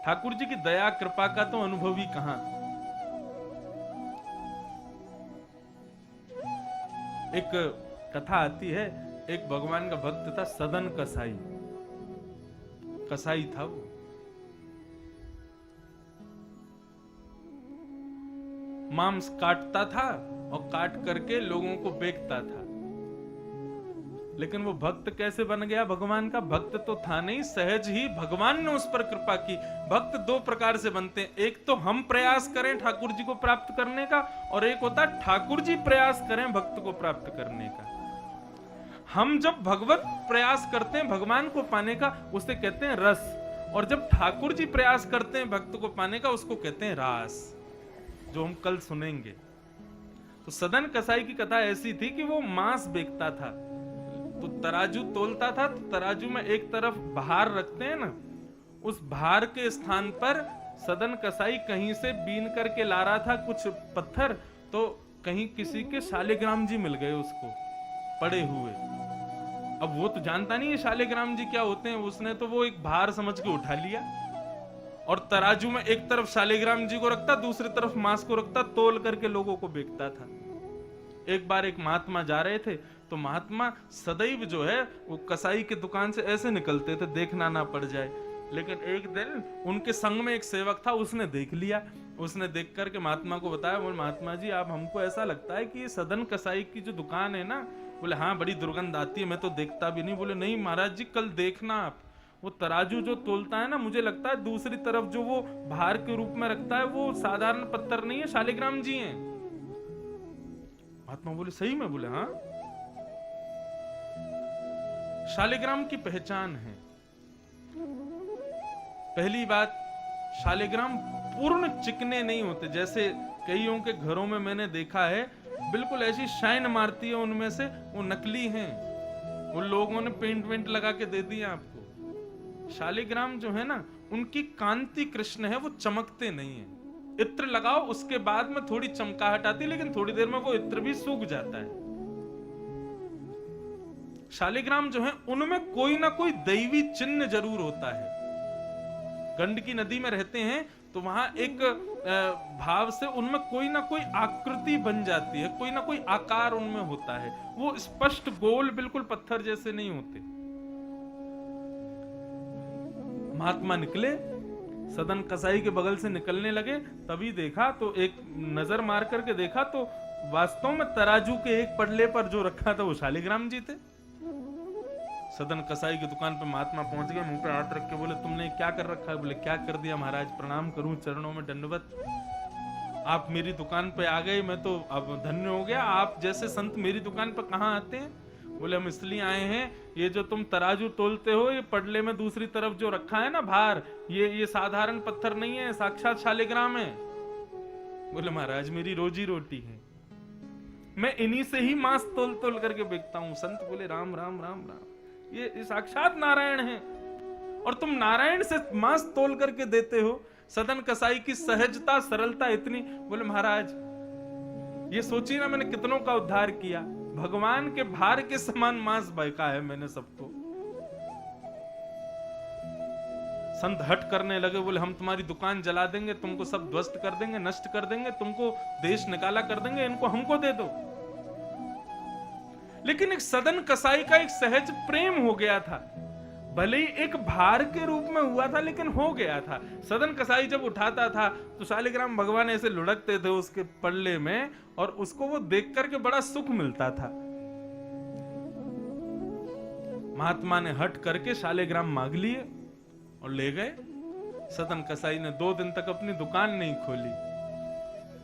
ठाकुर जी की दया कृपा का तो अनुभव ही कहां। एक कथा आती है, एक भगवान का भक्त था सदन कसाई। कसाई था वो, मांस काटता था और काट करके लोगों को बेचता था। लेकिन वो भक्त कैसे बन गया? भगवान का भक्त तो था नहीं, सहज ही भगवान ने उस पर कृपा की। भक्त दो प्रकार से बनते हैं, एक तो हम प्रयास करें ठाकुर जी को प्राप्त करने का, और एक होता है ठाकुर जी प्रयास करें भक्त को प्राप्त करने का। हम जब भगवत प्रयास करते हैं भगवान को पाने का, उसे कहते हैं रस, और जब ठाकुर जी प्रयास करते हैं भक्त को पाने का, उसको कहते हैं रास, जो हम कल सुनेंगे। तो सदन कसाई की कथा ऐसी थी कि वो मांस बेचता था, तो तराजू तोलता था, तो तराजू में एक तरफ भार रखते हैं ना, उस भार के स्थान पर सदन कसाई कहीं से बीन करके ला रहा था कुछ पत्थर, तो कहीं किसी के शालिग्राम जी मिल गए उसको पड़े हुए। अब वो तो जानता नहीं है शालिग्राम जी क्या होते हैं, उसने तो वो एक भार समझ के उठा लिया, और तराजू में एक तरफ शालिग्राम जी को रखता, दूसरी तरफ मांस को रखता, तोल करके लोगों को बेचता था। एक बार एक महात्मा जा रहे थे, तो महात्मा सदैव जो है वो कसाई के दुकान से ऐसे निकलते थे देखना ना पड़ जाए। लेकिन एक दिन उनके संग में एक सेवक था, उसने देख लिया, उसने देख करके महात्मा को बताया, बोले महात्मा जी आप, हमको ऐसा लगता है कि ये सदन कसाई की जो दुकान है ना, बोले हाँ बड़ी दुर्गंध आती है, मैं तो देखता भी नहीं। बोले नहीं महाराज जी कल देखना आप, वो तराजू जो तोलता है ना, मुझे लगता है दूसरी तरफ जो वो भार के रूप में रखता है वो साधारण पत्थर नहीं है, शालिग्राम जी हैं। महात्मा बोले सही में? बोले हाँ, शालिग्राम की पहचान है। पहली बात, शालिग्राम पूर्ण चिकने नहीं होते, जैसे कईयों के घरों में मैंने देखा है बिल्कुल ऐसी शाइन मारती है उनमें से, वो नकली हैं, वो लोगों ने पेंट वेंट लगा के दे दिया आपको। शालिग्राम जो है ना, उनकी कांति कृष्ण है, वो चमकते नहीं है। इत्र लगाओ उसके बाद में थोड़ी चमकाहट आती है, लेकिन थोड़ी देर में वो इत्र भी सूख जाता है। शालिग्राम जो है उनमें कोई ना कोई दैवी चिन्ह जरूर होता है। गंडकी नदी में रहते हैं तो वहां एक भाव से उनमें कोई ना कोई आकृति बन जाती है, कोई ना कोई आकार उनमें होता है, वो स्पष्ट गोल बिल्कुल पत्थर जैसे नहीं होते। महात्मा निकले, सदन कसाई के बगल से निकलने लगे, तभी देखा तो एक नजर मार करके देखा तो वास्तव में तराजू के एक पडले पर जो रखा था वो शालिग्राम जी थे। सदन कसाई की दुकान पे महात्मा पहुंच गए, मुंह पे हाथ रख के बोले तुमने क्या कर रखा है? बोले क्या कर दिया महाराज, प्रणाम करूं चरणों में दंडवत, आप मेरी दुकान पे आ गए, मैं तो अब धन्य हो गया, आप जैसे संत मेरी दुकान पे कहाँ आते हैं? बोले हम इसलिए आए हैं, ये जो तुम तराजू तोलते हो, ये पडले में दूसरी तरफ जो रखा है ना भार, ये साधारण पत्थर नहीं है, साक्षात शालिग्राम है। बोले महाराज मेरी रोजी रोटी है, मैं इन्हीं से ही मांस तोल तोल करके बेचता हूं। संत बोले राम राम राम राम, ये साक्षात नारायण है, और तुम नारायण से मांस तोल करके देते हो। सदन कसाई की सहजता सरलता इतनी। बोले महाराज ये सोचिए ना, मैंने कितनों का उद्धार किया, भगवान के भार के समान मांस बहका है मैंने सबको। संत हट करने लगे, बोले हम तुम्हारी दुकान जला देंगे, तुमको सब ध्वस्त कर देंगे, नष्ट कर देंगे, तुमको देश निकाला कर देंगे, इनको हमको दे दो। लेकिन एक सदन कसाई का एक सहज प्रेम हो गया था, भले ही एक भार के रूप में हुआ था लेकिन हो गया था। सदन कसाई जब उठाता था तो शालिग्राम भगवान ऐसे लुढ़कते थे उसके पल्ले में, और उसको वो देख करके बड़ा सुख मिलता था। महात्मा ने हट करके शालिग्राम मांग लिए और ले गए। सदन कसाई ने 2 दिन तक अपनी दुकान नहीं खोली।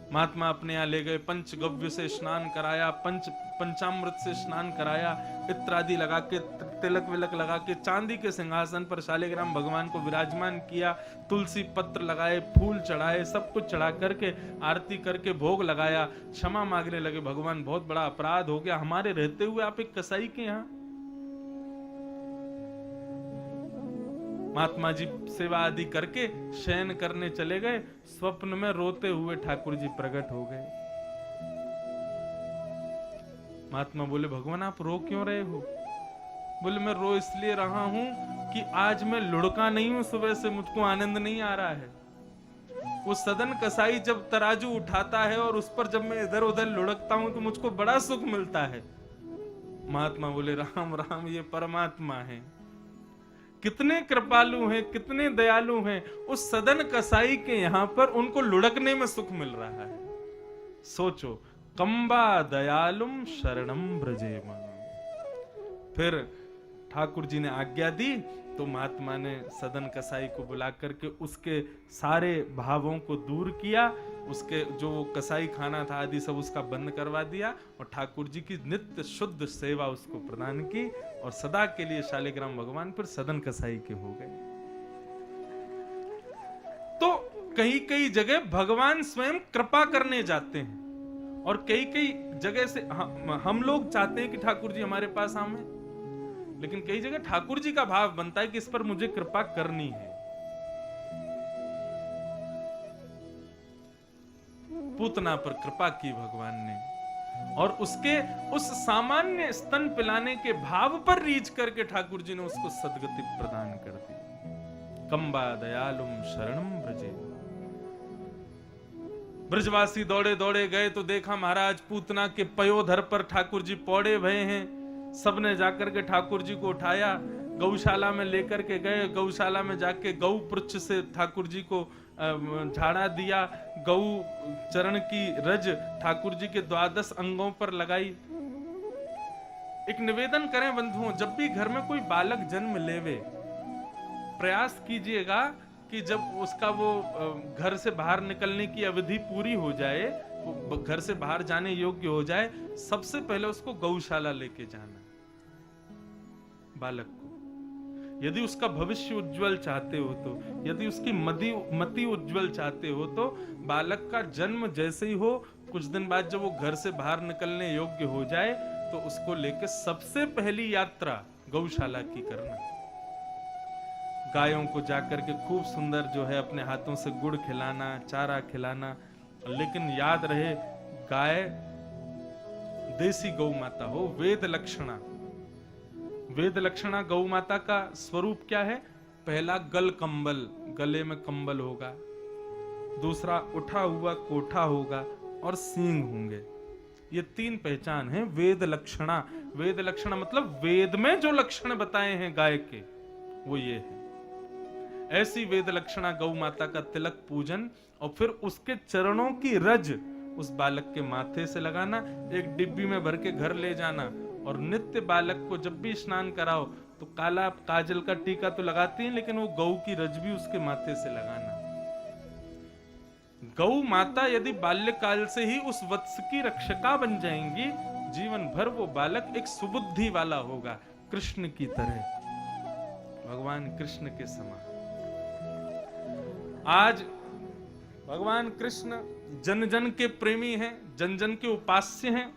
महात्मा अपने यहाँ ले गए, पंचगव्य से स्नान कराया, पंचामृत से स्नान कराया, इत्रादि लगा के, तिलक विलक लगा के, चांदी के सिंहासन पर शालिग्राम भगवान को विराजमान किया, तुलसी पत्र लगाए, फूल चढ़ाए, सब कुछ चढ़ा करके आरती करके भोग लगाया। क्षमा मांगने लगे, भगवान बहुत बड़ा अपराध हो गया, हमारे रहते हुए आप एक कसाई के यहाँ। महात्मा जी सेवा आदि करके शयन करने चले गए। स्वप्न में रोते हुए ठाकुर जी प्रकट हो गए। महात्मा बोले भगवान आप रो क्यों रहे हो? बोले मैं रो इसलिए रहा हूं कि आज मैं लुढ़का नहीं हूं, सुबह से मुझको आनंद नहीं आ रहा है। वो सदन कसाई जब तराजू उठाता है और उस पर जब मैं इधर उधर लुढ़कता हूं तो मुझको बड़ा सुख मिलता है। महात्मा बोले राम राम ये परमात्मा है, कितने कृपालु हैं, कितने दयालु हैं। उस सदन कसाई के यहां पर उनको लुढ़कने में सुख मिल रहा है। सोचो, कंबा दयालुम शरणम ब्रजेम। फिर ठाकुर जी ने आज्ञा दी तो महात्मा ने सदन कसाई को बुला करके उसके सारे भावों को दूर किया, उसके जो कसाई खाना था आदि सब उसका बंद करवा दिया और ठाकुर जी की नित्य शुद्ध सेवा उसको प्रदान की और सदा के लिए शालिग्राम भगवान फिर सदन कसाई के हो गए। तो कई कई जगह भगवान स्वयं कृपा करने जाते हैं और कई कई जगह से हम लोग चाहते हैं कि ठाकुर जी हमारे पास आवे, लेकिन कई जगह ठाकुर जी का भाव बनता है कि इस पर मुझे कृपा करनी है। पूतना पर कृपा की भगवान ने और उसके उस सामान्य स्तन पिलाने के भाव पर रीझ करके ठाकुर जी ने उसको सदगति प्रदान कर दी। कंबा दयालुम शरणम ब्रजे। ब्रजवासी दौड़े दौड़े गए तो देखा महाराज पूतना के पयोधर पर ठाकुर जी पौड़े भये हैं। सबने जाकर के ठाकुर जी को उठाया, गौशाला में लेकर के गए। गौशाला में जाके गौ पृच्छ से ठाकुर जी को झाड़ा दिया। गौ चरण की रज ठाकुर जी के 12 अंगों पर लगाई। एक निवेदन करें बंधुओं, जब भी घर में कोई बालक जन्म लेवे, प्रयास कीजिएगा कि जब उसका वो घर से बाहर निकलने की अवधि पूरी हो जाए, वो घर से बाहर जाने योग्य हो जाए, सबसे पहले उसको गौशाला लेके जाना बालक को। यदि उसका भविष्य उज्जवल चाहते हो तो, यदि उसकी मति उज्जवल चाहते हो तो बालक का जन्म जैसे ही हो, कुछ दिन बाद जब वो घर से बाहर निकलने योग्य हो जाए तो उसको लेके सबसे पहली यात्रा गौशाला की करना। गायों को जाकर के खूब सुंदर जो है अपने हाथों से गुड़ खिलाना, चारा खिलाना, लेकिन याद रहे गाय देसी गौ माता हो, वेद लक्षणा। वेद लक्षणा गौ माता का स्वरूप क्या है? पहला गल कंबल, गले में कंबल होगा। दूसरा उठा हुआ कोठा होगा और सींग होंगे। ये 3 पहचान है वेद लक्षणा। वेद लक्षणा मतलब वेद में जो लक्षण बताए हैं गाय के, वो ये है। ऐसी वेद लक्षणा गौ माता का तिलक पूजन और फिर उसके चरणों की रज उस बालक के माथे से लगाना, एक डिब्बी में भर के घर ले जाना और नित्य बालक को जब भी स्नान कराओ तो काला काजल का टीका तो लगाती हैं, लेकिन वो गौ की रज भी उसके माथे से लगाना। गौ माता यदि बाल्यकाल से ही उस वत्स की रक्षका बन जाएंगी, जीवन भर वो बालक एक सुबुद्धि वाला होगा, कृष्ण की तरह, भगवान कृष्ण के समान। आज भगवान कृष्ण जन जन के प्रेमी हैं, जन जन के उपास्य हैं,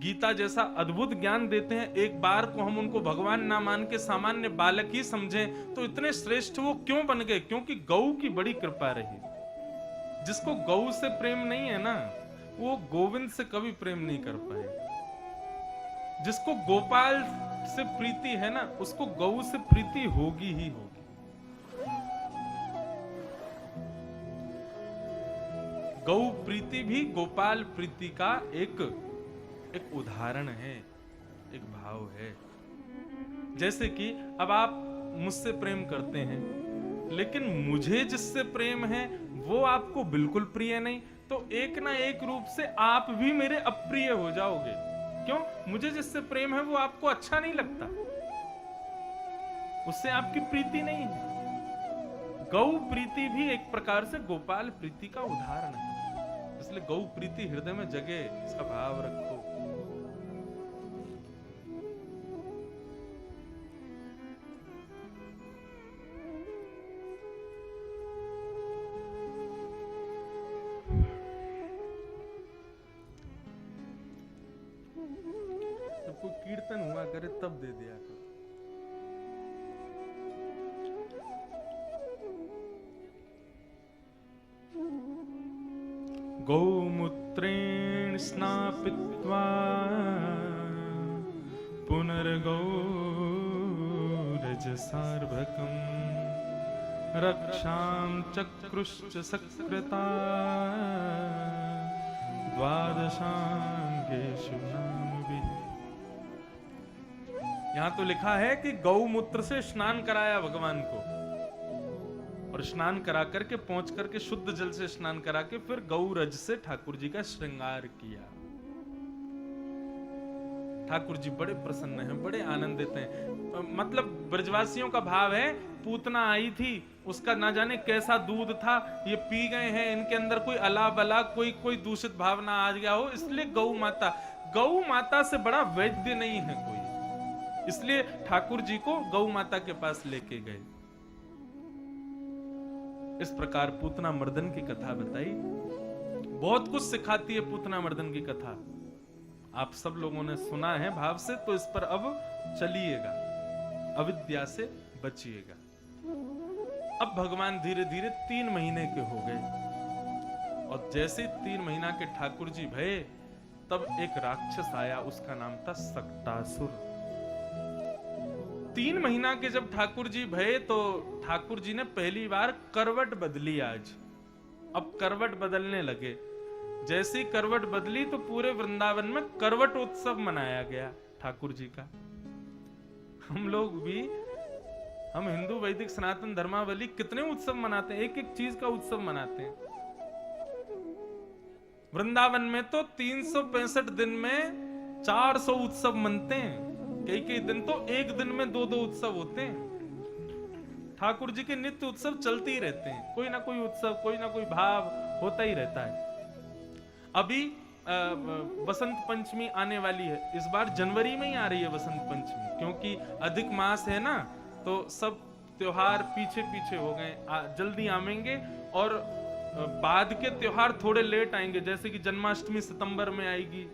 गीता जैसा अद्भुत ज्ञान देते हैं। एक बार को हम उनको भगवान ना मान के सामान्य बालक ही समझें तो इतने श्रेष्ठ वो क्यों बन गए? क्योंकि गौ की बड़ी कृपा रही। जिसको गौ से प्रेम नहीं है ना, वो गोविंद से कभी प्रेम नहीं कर पाए। जिसको गोपाल से प्रीति है ना, उसको गौ से प्रीति होगी ही होगी। गौ प्रीति भी गोपाल प्रीति का एक उदाहरण है, एक भाव है। जैसे कि अब आप मुझसे प्रेम करते हैं, लेकिन मुझे जिससे प्रेम है वो आपको बिल्कुल प्रिय नहीं, तो एक ना एक रूप से आप भी मेरे अप्रिय हो जाओगे। क्यों? मुझे जिससे प्रेम है वो आपको अच्छा नहीं लगता, उससे आपकी प्रीति नहीं है। गौ प्रीति भी एक प्रकार से गोपाल प्रीति का उदाहरण है। इसलिए गौ प्रीति हृदय में जगे, इसका भाव रखो। जब कोई कीर्तन हुआ करे तब दे दिया करो। गौमूत्रेण स्नापित्वा पुनर्गौ रजसार्भकम् रक्षां चक्रुश्च सकृता द्वादशांगेषु नामभिः। यहां तो लिखा है कि गौमूत्र से स्नान कराया भगवान को, और स्नान करा करके पहुंच करके शुद्ध जल से स्नान करा के फिर गौरज से ठाकुर जी का श्रृंगार किया। ठाकुर जी बड़े प्रसन्न हैं, बड़े आनंदित हैं। मतलब ब्रजवासियों का भाव है, पूतना आई थी, उसका ना जाने कैसा दूध था, ये पी गए हैं, इनके अंदर कोई अला बला कोई दूषित भावना आ गया हो, इसलिए गौ माता से बड़ा वैद्य नहीं है कोई, इसलिए ठाकुर जी को गौ माता के पास लेके गए। इस प्रकार पूतना मर्दन की कथा बताई। बहुत कुछ सिखाती है पूतना मर्दन की कथा, आप सब लोगों ने सुना है भाव से, तो इस पर अब चलिएगा, अविद्या से बचिएगा। अब भगवान धीरे धीरे 3 महीने के हो गए, और जैसे 3 महीना के ठाकुर जी भये, तब एक राक्षस आया, उसका नाम था सक्टासुर। 3 महीना के जब ठाकुर जी भये, तो ठाकुर जी ने पहली बार करवट बदली आज। अब करवट बदलने लगे। जैसी करवट बदली तो पूरे वृंदावन में करवट उत्सव मनाया गया ठाकुर जी का। हम लोग भी, हम हिंदू वैदिक सनातन धर्मावली कितने उत्सव मनाते हैं, एक एक चीज का उत्सव मनाते हैं। वृंदावन में तो 365 दिन में 400 उत्सव मनते हैं, कई दिन तो एक दिन में 2-2 उत्सव होते हैं। ठाकुर जी के नित्य उत्सव चलते ही रहते हैं, कोई ना कोई उत्सव, कोई ना कोई भाव होता ही रहता है। अभी बसंत पंचमी आने वाली है, इस बार जनवरी में ही आ रही है बसंत पंचमी, क्योंकि अधिक मास है ना, तो सब त्योहार पीछे पीछे हो गए, जल्दी आएंगे, और बाद के त्योहार थोड़े लेट आएंगे, जैसे कि जन्माष्टमी सितंबर में आएगी,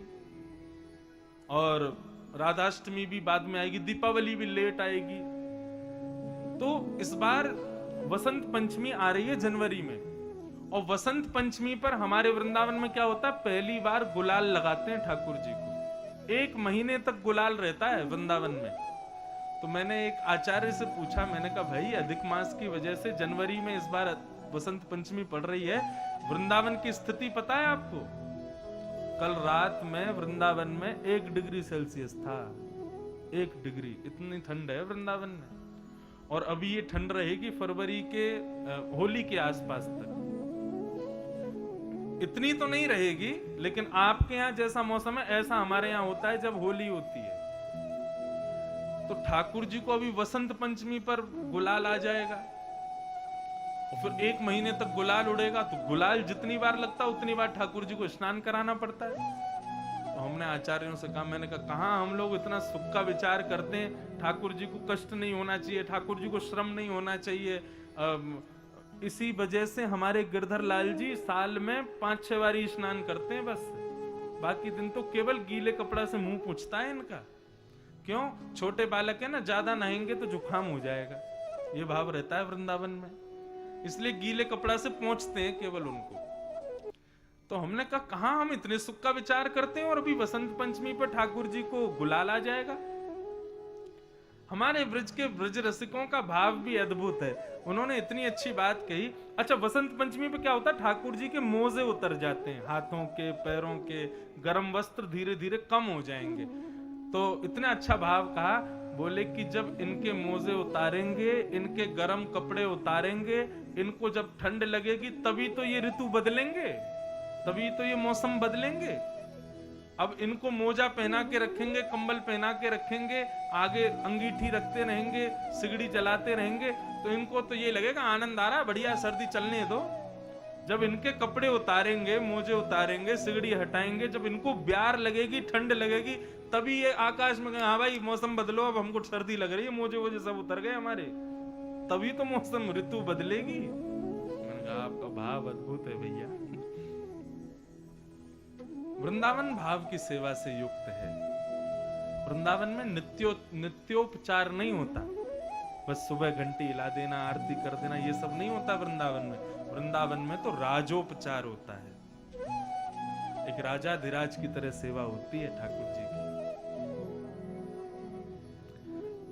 और राधाष्टमी भी बाद में आएगी, दीपावली भी लेट आएगी। तो इस बार वसंत पंचमी आ रही है जनवरी में, और वसंत पंचमी पर हमारे वृंदावन में क्या होता है, पहली बार गुलाल लगाते हैं ठाकुर जी को। 1 महीने तक गुलाल रहता है वृंदावन में। तो मैंने एक आचार्य से पूछा, मैंने कहा भाई अधिक मास की वजह से जनवरी में इस बार वसंत पंचमी पड़ रही है, वृंदावन की स्थिति पता है आपको? कल रात में वृंदावन में 1 डिग्री सेल्सियस था, 1 डिग्री, इतनी ठंड है वृंदावन में। और अभी ये ठंड रहेगी फरवरी के होली के आसपास तक। इतनी तो नहीं रहेगी, लेकिन आपके यहाँ जैसा मौसम है ऐसा हमारे यहाँ होता है जब होली होती है। तो ठाकुर जी को अभी वसंत पंचमी पर गुलाल आ जाएगा, और फिर 1 महीने तक गुलाल उड़ेगा, तो गुलाल जितनी बार लगता उतनी बार ठाकुर जी को स्नान कराना पड़ता है। तो हमने आचार्यों से कहा, मैंने कहा कहाँ हम लोग इतना सुख का विचार करते हैं, ठाकुर जी को कष्ट नहीं होना चाहिए, ठाकुर जी को श्रम नहीं होना चाहिए। इसी वजह से हमारे गिरधर लाल जी साल में 5-6 बार स्नान करते हैं बस, बाकी दिन तो केवल गीले कपड़ा से मुंह पूछता है इनका। क्यों? छोटे बालक है ना, ज्यादा नहाएंगे तो जुकाम हो जाएगा, ये भाव रहता है वृंदावन में, इसलिए गीले कपड़ा से पहुंचते हैं केवल उनको। तो हमने कहा कहां हम इतने सुख का विचार करते हैं, और अभी वसंत पंचमी पर ठाकुर जी को गुलाल आ जाएगा। हमारे ब्रज के ब्रज रसिकों का भाव भी अद्भुत है, उन्होंने इतनी अच्छी बात कही। अच्छा, वसंत पंचमी पे क्या होता है, ठाकुर जी के मोजे उतर जाते हैं, हाथों के पैरों के गर्म वस्त्र धीरे धीरे कम हो जाएंगे। तो इतना अच्छा भाव कहा, बोले कि जब इनके मोजे उतारेंगे, इनके गर्म कपड़े उतारेंगे, इनको जब ठंड लगेगी तभी तो ये ऋतु बदलेंगे, तभी तो ये मौसम बदलेंगे। अब इनको मोजा पहना के रखेंगे, कंबल पहना के रखेंगे, आगे अंगीठी रखते रहेंगे, सिगड़ी जलाते रहेंगे, तो इनको तो ये लगेगा आनंद आ रहा है, बढ़िया सर्दी चलने दो। जब इनके कपड़े उतारेंगे, मोजे उतारेंगे, सिगड़ी हटाएंगे, जब इनको ब्यार लगेगी, ठंड लगेगी, तभी ये आकाश में हाँ भाई मौसम बदलो, अब हमको सर्दी लग रही है, मोजे वोजे सब उतर गए हमारे, तभी तो मौसम ऋतु बदलेगी। मैंने कहा आपका भाव अद्भुत है भैया। वृंदावन भाव की सेवा से युक्त है। वृंदावन में नित्योपचार नहीं होता, बस सुबह घंटी हिला देना, आरती कर देना, ये सब नहीं होता वृंदावन में। वृंदावन में तो राजोपचार होता है, एक राजाधिराज की तरह सेवा होती है ठाकुर जी की।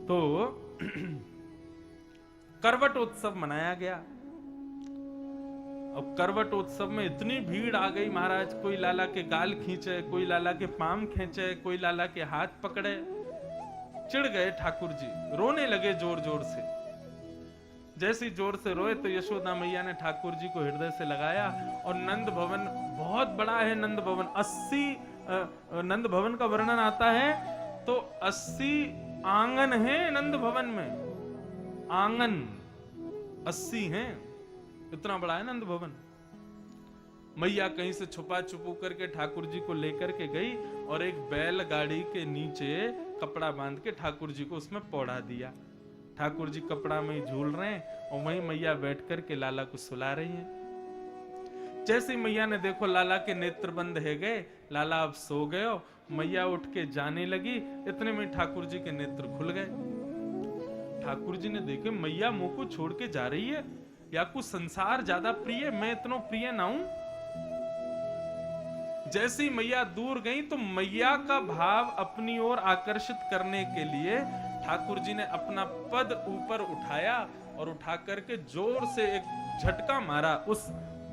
तो करवट उत्सव मनाया गया। अब करवट उत्सव में इतनी भीड़ आ गई महाराज, कोई लाला के गाल खींचे, कोई लाला के पाम खींचे, कोई लाला के हाथ पकड़े। चिढ़ गए ठाकुर जी, रोने लगे जोर जोर से। जैसे ही जोर से रोए तो यशोदा मैया ने ठाकुर जी को हृदय से लगाया और नंद भवन, बहुत बड़ा है नंद भवन, 80 नंद भवन का वर्णन आता है तो 80 आंगन है नंद भवन में, आंगन 80 हैं, इतना बड़ा है नंद भवन। मैया कहीं से छुपा छुपू करके ठाकुर जी को लेकर के गई और एक बैलगाड़ी के नीचे कपड़ा बांध के ठाकुर जी को उसमें पौड़ा दिया। ठाकुर जी कपड़ा में ही झूल रहे हैं और वहीं मैया बैठ करके लाला को सुला रही है। जैसे मैया ने देखो लाला के नेत्र बंद है गए, लाला अब सो गए हो, मैया उठ के जाने लगी, इतने में ठाकुर जी के नेत्र खुल गए। ठाकुर जी ने देखे मैया मुंह को छोड़ के जा रही है, या कुछ संसार ज्यादा प्रिय, मैं इतना प्रिय ना हूं। जैसे ही मैया दूर गई तो मैया का भाव अपनी ओर आकर्षित करने के लिए ठाकुर जी ने अपना पद ऊपर उठाया और उठा करके जोर से एक झटका मारा उस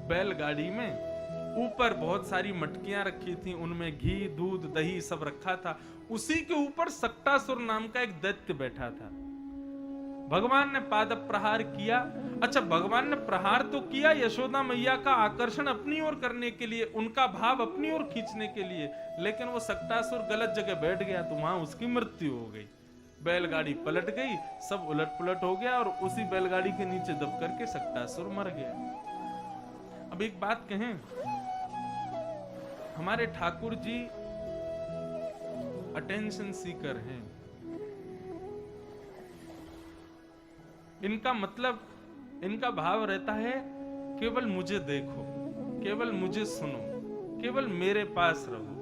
बैलगाड़ी में। ऊपर बहुत सारी मटकियां रखी थी, उनमें घी दूध दही सब रखा था। उसी के ऊपर सक्टासुर नाम का एक दैत्य बैठा था। भगवान ने पाद प्रहार किया। अच्छा, भगवान ने प्रहार तो किया यशोदा मैया का आकर्षण अपनी ओर करने के लिए, उनका भाव अपनी ओर खींचने के लिए, लेकिन वो सक्टासुर गलत जगह बैठ गया तो वहां उसकी मृत्यु हो गई। बैलगाड़ी पलट गई, सब उलट पुलट हो गया और उसी बैलगाड़ी के नीचे दब करके सक्टासुर मर गया। अब एक बात कहें, हमारे ठाकुर जी अटेंशन सीकर हैं। इनका मतलब, इनका भाव रहता है केवल मुझे देखो, केवल मुझे सुनो, केवल मेरे पास रहो,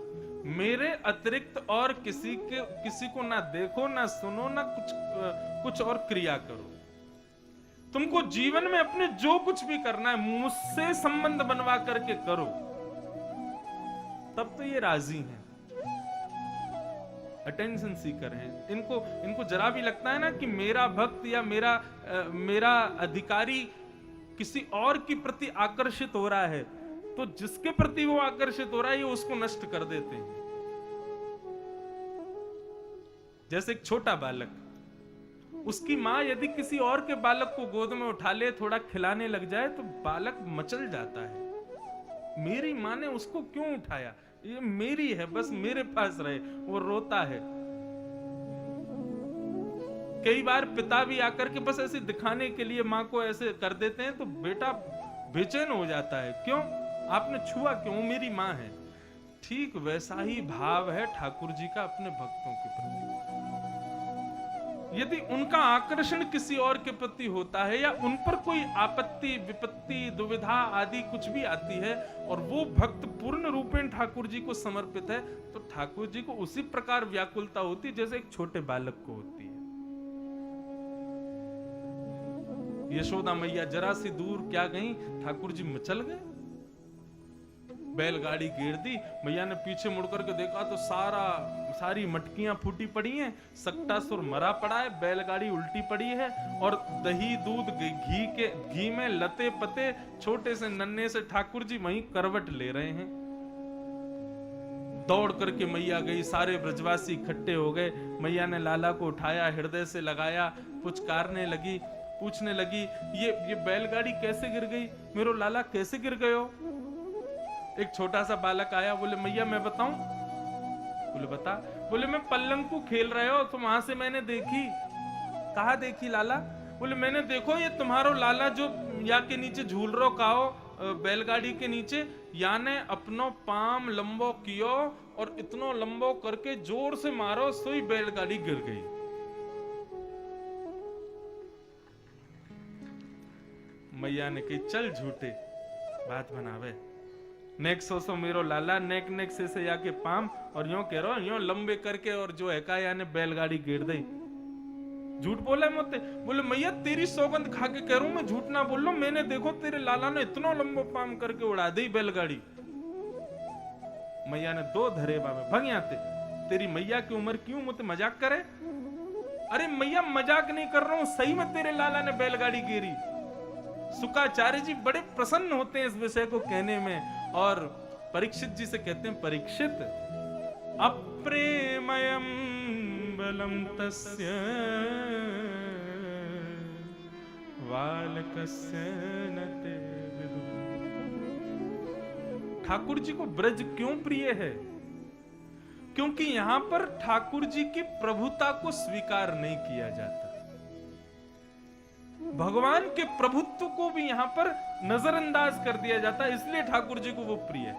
मेरे अतिरिक्त और किसी को ना देखो ना सुनो ना कुछ और क्रिया करो। तुमको जीवन में अपने जो कुछ भी करना है मुझसे संबंध बनवा करके करो, तब तो ये राजी हैं। अटेंशन सीकर हैं। इनको जरा भी लगता है ना कि मेरा भक्त या मेरा अधिकारी किसी और के प्रति आकर्षित हो रहा है, तो जिसके प्रति वो आकर्षित हो रहा है ये उसको नष्ट कर देते हैं। जैसे एक छोटा बालक, उसकी माँ यदि किसी और के बालक को गोद में उठा ले, थोड़ा खिलाने लग जाए तो बालक मचल जाता है। मेरी माँ ने उसको क्यों उठाया, ये मेरी है, बस मेरे पास रहे, वो रोता है। कई बार पिता भी आकर के बस ऐसे दिखाने के लिए माँ को ऐसे कर देते हैं तो बेटा बेचैन हो जाता है, क्यों, आपने छुआ क्यों, मेरी माँ है। ठीक वैसा ही भाव है ठाकुर जी का अपने भक्तों के प्रति। यदि उनका आकर्षण किसी और के प्रति होता है या उन पर कोई आपत्ति विपत्ति दुविधा आदि कुछ भी आती है और वो भक्त पूर्ण रूपेण ठाकुर जी को समर्पित है, तो ठाकुर जी को उसी प्रकार व्याकुलता होती जैसे एक छोटे बालक को होती है। यशोदा मैया जरा सी दूर क्या गई, ठाकुर जी मचल गए। बैलगाड़ी घेर दी, मैया ने पीछे मुड़कर के देखा तो सारी मटकियां फूटी पड़ी हैं, सक्टासुर मरा पड़ा है, बैलगाड़ी उल्टी पड़ी है और दही दूध घी में लते पते छोटे से नन्हे से ठाकुर जी वहीं करवट ले रहे हैं। दौड़ करके मैया गई, सारे ब्रजवासी इकट्ठे हो गए। मैया ने लाला को उठाया, हृदय से लगाया, पुचकारने लगी, पूछने लगी ये बैलगाड़ी कैसे गिर गई, मेरो लाला कैसे गिर गए हो। एक छोटा सा बालक आया, बोले मैया मैं बताऊं। बोले बता। बोले मैं पल्लंग को खेल रहे हो तो वहां से मैंने देखी। कहा देखी लाला? बोले मैंने देखो ये तुम्हारो लाला जो या के नीचे झूल रो काओ बैलगाड़ी के नीचे, याने अपनो पाम लंबो कियो और इतनो लंबो करके जोर से मारो, सोई बैलगाड़ी गिर गई। मैया ने कही चल झूठे बात बनावे, नेक सो मेरो लाला नेक से या के पाम और यूं कह रहा यूं लंबे करके और जो है का याने बैलगाड़ी गिर दी। झूठ बोला मुझसे। बोले मैया तेरी सौगंध खा के कह रहा हूं, मैं झूठ ना बोल रहा हूं, मैंने देखो तेरे लाला ने इतना लंबो पाम करके उड़ा दी बैलगाड़ी। मैया ने दो धरेबा में भग आते, तेरी मैया की उम्र क्यों मुझसे मजाक करे। अरे मैया मजाक नहीं कर रहा हूं, सही में तेरे लाला ने बैलगाड़ी गिरी। शुक्राचार्य जी बड़े प्रसन्न होते हैं इस विषय को कहने में और परीक्षित जी से कहते हैं, परीक्षित अप्रेमयम बलं तस्य बालकस्य न ते विदुः। ठाकुर जी को ब्रज क्यों प्रिय है? क्योंकि यहां पर ठाकुर जी की प्रभुता को स्वीकार नहीं किया जाता। भगवान के प्रभुत्व को भी यहां पर नजरअंदाज कर दिया जाता है, इसलिए ठाकुर जी को वो प्रिय है।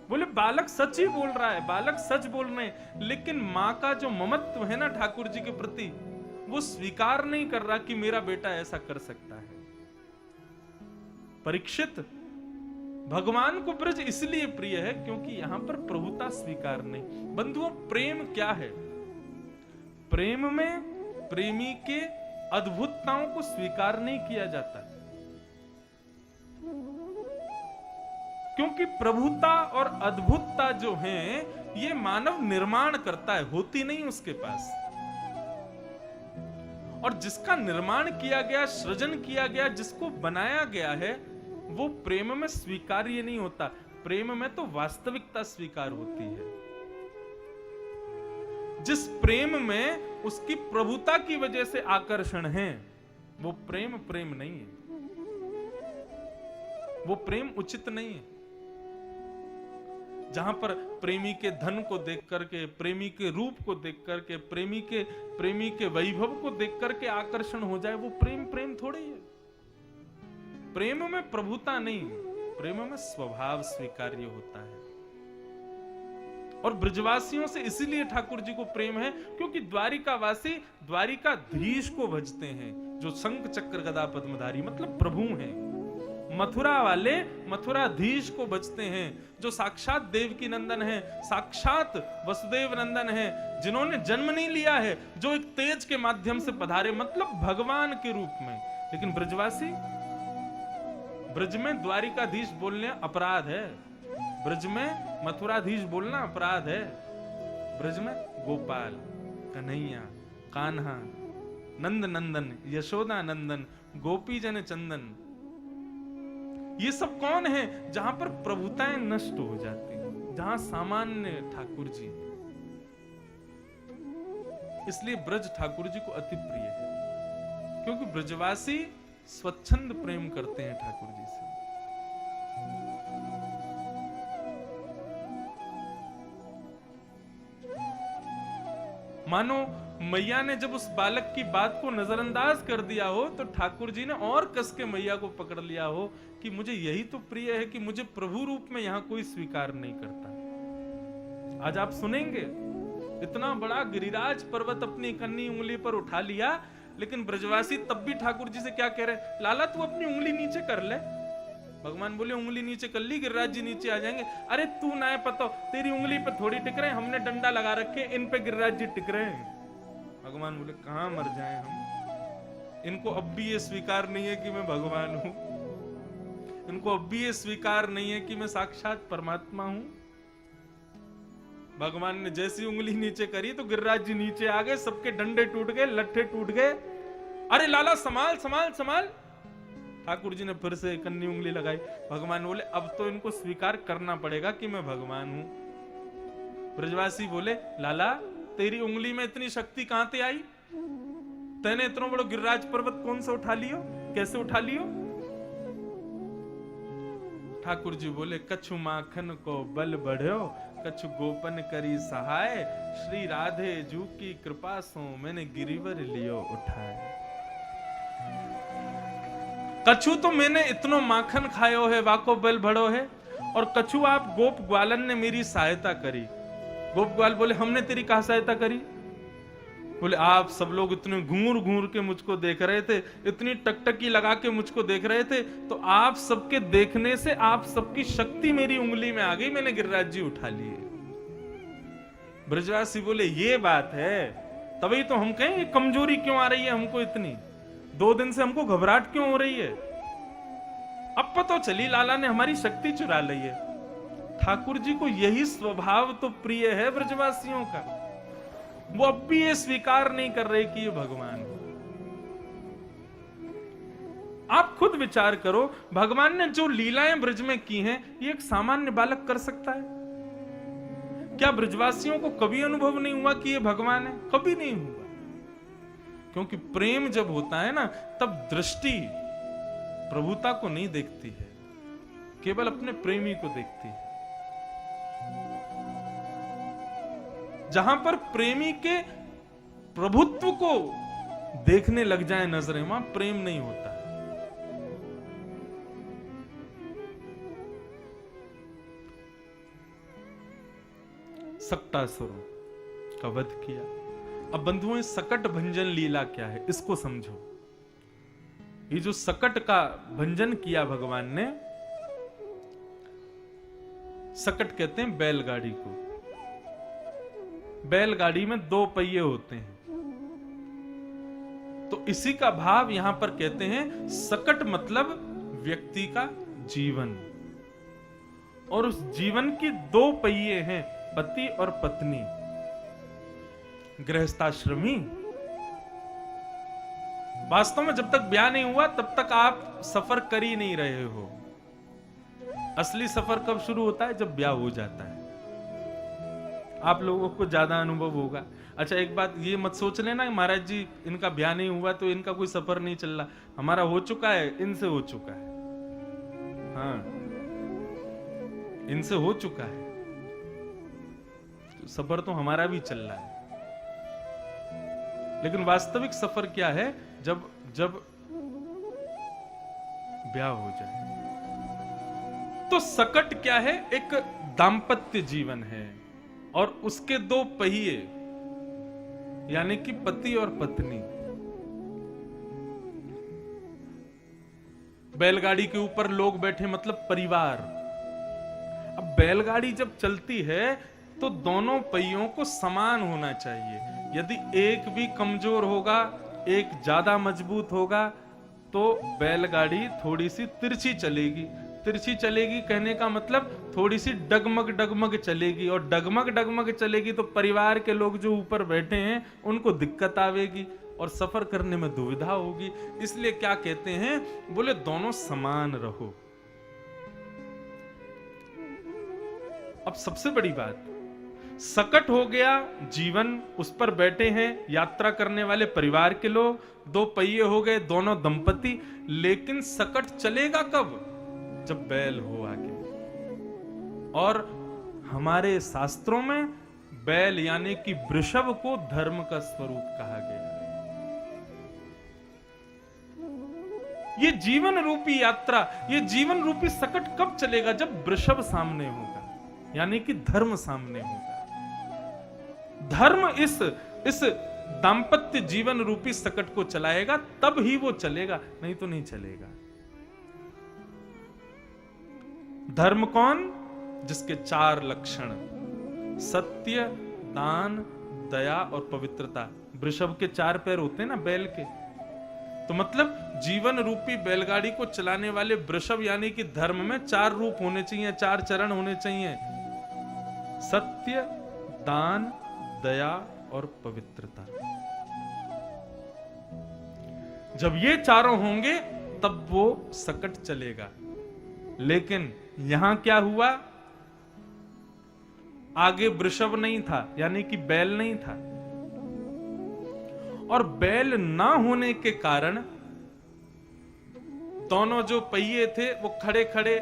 बोले बालक सच ही बोल रहा है, बालक सच बोल रहे हैं, लेकिन मां का जो ममत्व है ना ठाकुर जी के प्रति, वो स्वीकार नहीं कर रहा कि मेरा बेटा ऐसा कर सकता है। परीक्षित, भगवान को ब्रज इसलिए प्रिय है क्योंकि यहां पर प्रभुता स्वीकार नहीं। बंधुओं, प्रेम क्या है? प्रेम में प्रेमी के अद्भुतताओं को स्वीकार नहीं किया जाता, क्योंकि प्रभुता और अद्भुतता जो है ये मानव निर्माण करता है, होती नहीं उसके पास। और जिसका निर्माण किया गया, सृजन किया गया, जिसको बनाया गया है, वो प्रेम में स्वीकार्य नहीं होता। प्रेम में तो वास्तविकता स्वीकार होती है। जिस प्रेम में उसकी प्रभुता की वजह से आकर्षण है, वो प्रेम प्रेम नहीं है, वो प्रेम उचित नहीं है। जहां पर प्रेमी के धन को देख करके, प्रेमी के रूप को देख करके, प्रेमी के वैभव को देख करके आकर्षण हो जाए, वो प्रेम प्रेम थोड़ी है। प्रेम में प्रभुता नहीं, प्रेम में स्वभाव स्वीकार्य होता है। और ब्रजवासियों से इसीलिए ठाकुर जी को प्रेम है क्योंकि द्वारिकावासी द्वारिकाधीश को भजते हैं, जो शंख चक्र गदा पद्मधारी मतलब प्रभु हैं। मथुरा वाले मथुराधीश को बचते हैं, जो साक्षात देवकी नंदन है, साक्षात वसुदेव नंदन है, जिन्होंने जन्म नहीं लिया है, जो एक तेज के माध्यम से पधारे, मतलब भगवान के रूप में। लेकिन ब्रजवासी, ब्रज में द्वारिकाधीश बोलने अपराध है, ब्रज में मथुराधीश बोलना अपराध है। ब्रज में गोपाल, कन्हैया, कान्हा, नंद नंदन, यशोदा नंदन, गोपी जन चंदन, ये सब कौन है? जहां पर प्रभुताएं नष्ट हो जाती हैं, जहां सामान्य ठाकुर जी। इसलिए ब्रज ठाकुर जी को अति प्रिय है, क्योंकि ब्रजवासी स्वच्छंद प्रेम करते हैं ठाकुर जी से। मानो मैया ने जब उस बालक की बात को नजरअंदाज कर दिया हो, तो ठाकुर जी ने और कस के मैया को पकड़ लिया हो कि मुझे यही तो प्रिय है कि मुझे प्रभु रूप में यहां कोई स्वीकार नहीं करता। आज आप सुनेंगे, इतना बड़ा गिरिराज पर्वत अपनी कन्नी उंगली पर उठा लिया, लेकिन ब्रजवासी तब भी ठाकुर जी से क्या कह रहे? लाला तू अपनी उंगली नीचे कर ले। भगवान बोले उंगली नीचे कर ली, गिरिराज जी नीचे आ जाएंगे। अरे तू ना है पता, तेरी उंगली पे थोड़ी टिक रहे, हमने डंडा लगा रखे, इन पे गिरिराज जी टिक रहे हैं। भगवान बोले कहां मर जाए हम, इनको अब भी ये स्वीकार नहीं है कि मैं भगवान हूं, इनको अब भी ये स्वीकार नहीं है कि मैं साक्षात परमात्मा हूं। भगवान ने जैसी उंगली नीचे करी तो गिरिराज जी नीचे आ गए, सबके डंडे टूट गए, लट्ठे टूट गए। अरे लाला संभाल संभाल संभाल। ठाकुर जी ने फिर से कन्नी उंगली लगाई। भगवान बोले अब तो इनको स्वीकार करना पड़ेगा कि मैं भगवान हूं। ब्रजवासी बोले लाला तेरी उंगली में इतनी शक्ति कहां से आई? तैने इतना बड़ा गिरिराज पर्वत कौन सा उठा लियो, कैसे उठा लियो? ठाकुर जी बोले कछु माखन को बल बढ़्यो, कछु गोपन करी सहाय, श्री राधे जू की कृपा सो मैंने गिरिवर लियो उठाए। कछु तो मैंने इतनो माखन खायो है, वाको बल बढ़ो है, और कछु आप गोप ग्वालन ने मेरी सहायता करी। गोप ग्वाल बोले हमने तेरी कहा सहायता करी? बोले आप सब लोग इतने घूर घूर के मुझको देख रहे थे, इतनी टकटकी लगा के मुझको देख रहे थे, तो आप सबके देखने से आप सबकी शक्ति मेरी उंगली में आ गई, मैंने गिरिराज जी उठा लिए। ब्रजवासी बोले ये बात है, तभी तो हम कहें ये कमजोरी क्यों आ रही है हमको इतनी, 2 दिन से हमको घबराहट क्यों हो रही है? अब पता चली लाला ने हमारी शक्ति चुरा ली है। ठाकुर जी को यही स्वभाव तो प्रिय है ब्रजवासियों का, वो अब भी ये स्वीकार नहीं कर रहे कि ये भगवान है। आप खुद विचार करो, भगवान ने जो लीलाएं ब्रज में की हैं, ये एक सामान्य बालक कर सकता है? क्या ब्रजवासियों को कभी अनुभव नहीं हुआ कि ये भगवान है? कभी नहीं हुआ। क्योंकि प्रेम जब होता है ना, तब दृष्टि प्रभुता को नहीं देखती है, केवल अपने प्रेमी को देखती है। जहां पर प्रेमी के प्रभुत्व को देखने लग जाए नजरें, वहां प्रेम नहीं होता। सक्टासुर का वध किया। अब बंधुओं, सकट भंजन लीला क्या है, इसको समझो। ये जो सकट का भंजन किया भगवान ने, सकट कहते हैं बैलगाड़ी को। बैलगाड़ी में 2 पहिए होते हैं, तो इसी का भाव यहां पर कहते हैं। सकट मतलब व्यक्ति का जीवन, और उस जीवन की 2 पहिए हैं, पति और पत्नी, गृहस्थाश्रमी। वास्तव में जब तक ब्याह नहीं हुआ तब तक आप सफर कर ही नहीं रहे हो। असली सफर कब शुरू होता है? जब ब्याह हो जाता है। आप लोगों को ज्यादा अनुभव होगा। अच्छा, एक बात ये मत सोच लेना कि महाराज जी इनका ब्याह नहीं हुआ तो इनका कोई सफर नहीं चल रहा। हमारा हो चुका है, इनसे हो चुका है। हाँ, इनसे हो चुका है, तो सफर तो हमारा भी चल रहा है। लेकिन वास्तविक सफर क्या है? जब ब्याह हो जाए। तो सकट क्या है? एक दाम्पत्य जीवन है, और उसके 2 पहिए, यानी कि पति और पत्नी। बैलगाड़ी के ऊपर लोग बैठे, मतलब परिवार। अब बैलगाड़ी जब चलती है तो दोनों पहियों को समान होना चाहिए। यदि एक भी कमजोर होगा, एक ज्यादा मजबूत होगा, तो बैलगाड़ी थोड़ी सी तिरछी चलेगी। तिरछी चलेगी कहने का मतलब थोड़ी सी डगमग डगमग चलेगी, और डगमग डगमग चलेगी तो परिवार के लोग जो ऊपर बैठे हैं उनको दिक्कत आवेगी और सफर करने में दुविधा होगी। इसलिए क्या कहते हैं? बोले दोनों समान रहो। अब सबसे बड़ी बात, सकट हो गया जीवन, उस पर बैठे हैं यात्रा करने वाले परिवार के लोग, 2 पहिए हो गए दोनों दंपति। लेकिन सकट चलेगा कब? जब बैल हो आगे। और हमारे शास्त्रों में बैल यानी कि वृषभ को धर्म का स्वरूप कहा गया है। ये जीवन रूपी यात्रा, ये जीवन रूपी सकट कब चलेगा? जब वृषभ सामने होगा, यानी कि धर्म सामने होगा। धर्म इस दाम्पत्य जीवन रूपी सकट को चलाएगा, तब ही वो चलेगा, नहीं तो नहीं चलेगा। धर्म कौन? जिसके 4 लक्षण, सत्य, दान, दया और पवित्रता। वृषभ के 4 पैर होते हैं ना बैल के, तो मतलब जीवन रूपी बैलगाड़ी को चलाने वाले वृषभ यानी कि धर्म में 4 रूप होने चाहिए, 4 चरण होने चाहिए। सत्य, दान, दया और पवित्रता। जब ये चारों होंगे तब वो सकट चलेगा। लेकिन यहां क्या हुआ? आगे वृषभ नहीं था, यानी कि बैल नहीं था, और बैल ना होने के कारण दोनों जो पहिए थे वो खड़े खड़े,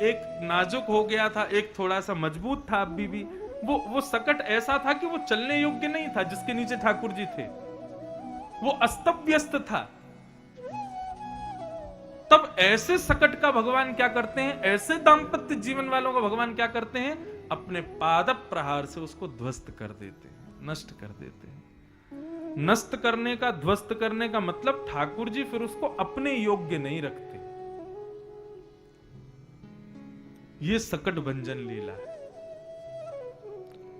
एक नाजुक हो गया था, एक थोड़ा सा मजबूत था। अभी भी वो सकट ऐसा था कि वो चलने योग्य नहीं था। जिसके नीचे ठाकुर जी थे वो अस्त व्यस्त था। तब ऐसे सकट का भगवान क्या करते हैं? ऐसे दाम्पत्य जीवन वालों का भगवान क्या करते हैं? अपने पाद प्रहार से उसको ध्वस्त कर देते हैं, नष्ट कर देते हैं। नष्ट करने का, ध्वस्त करने का मतलब ठाकुर जी फिर उसको अपने योग्य नहीं रखते। ये सकट भंजन लीला है,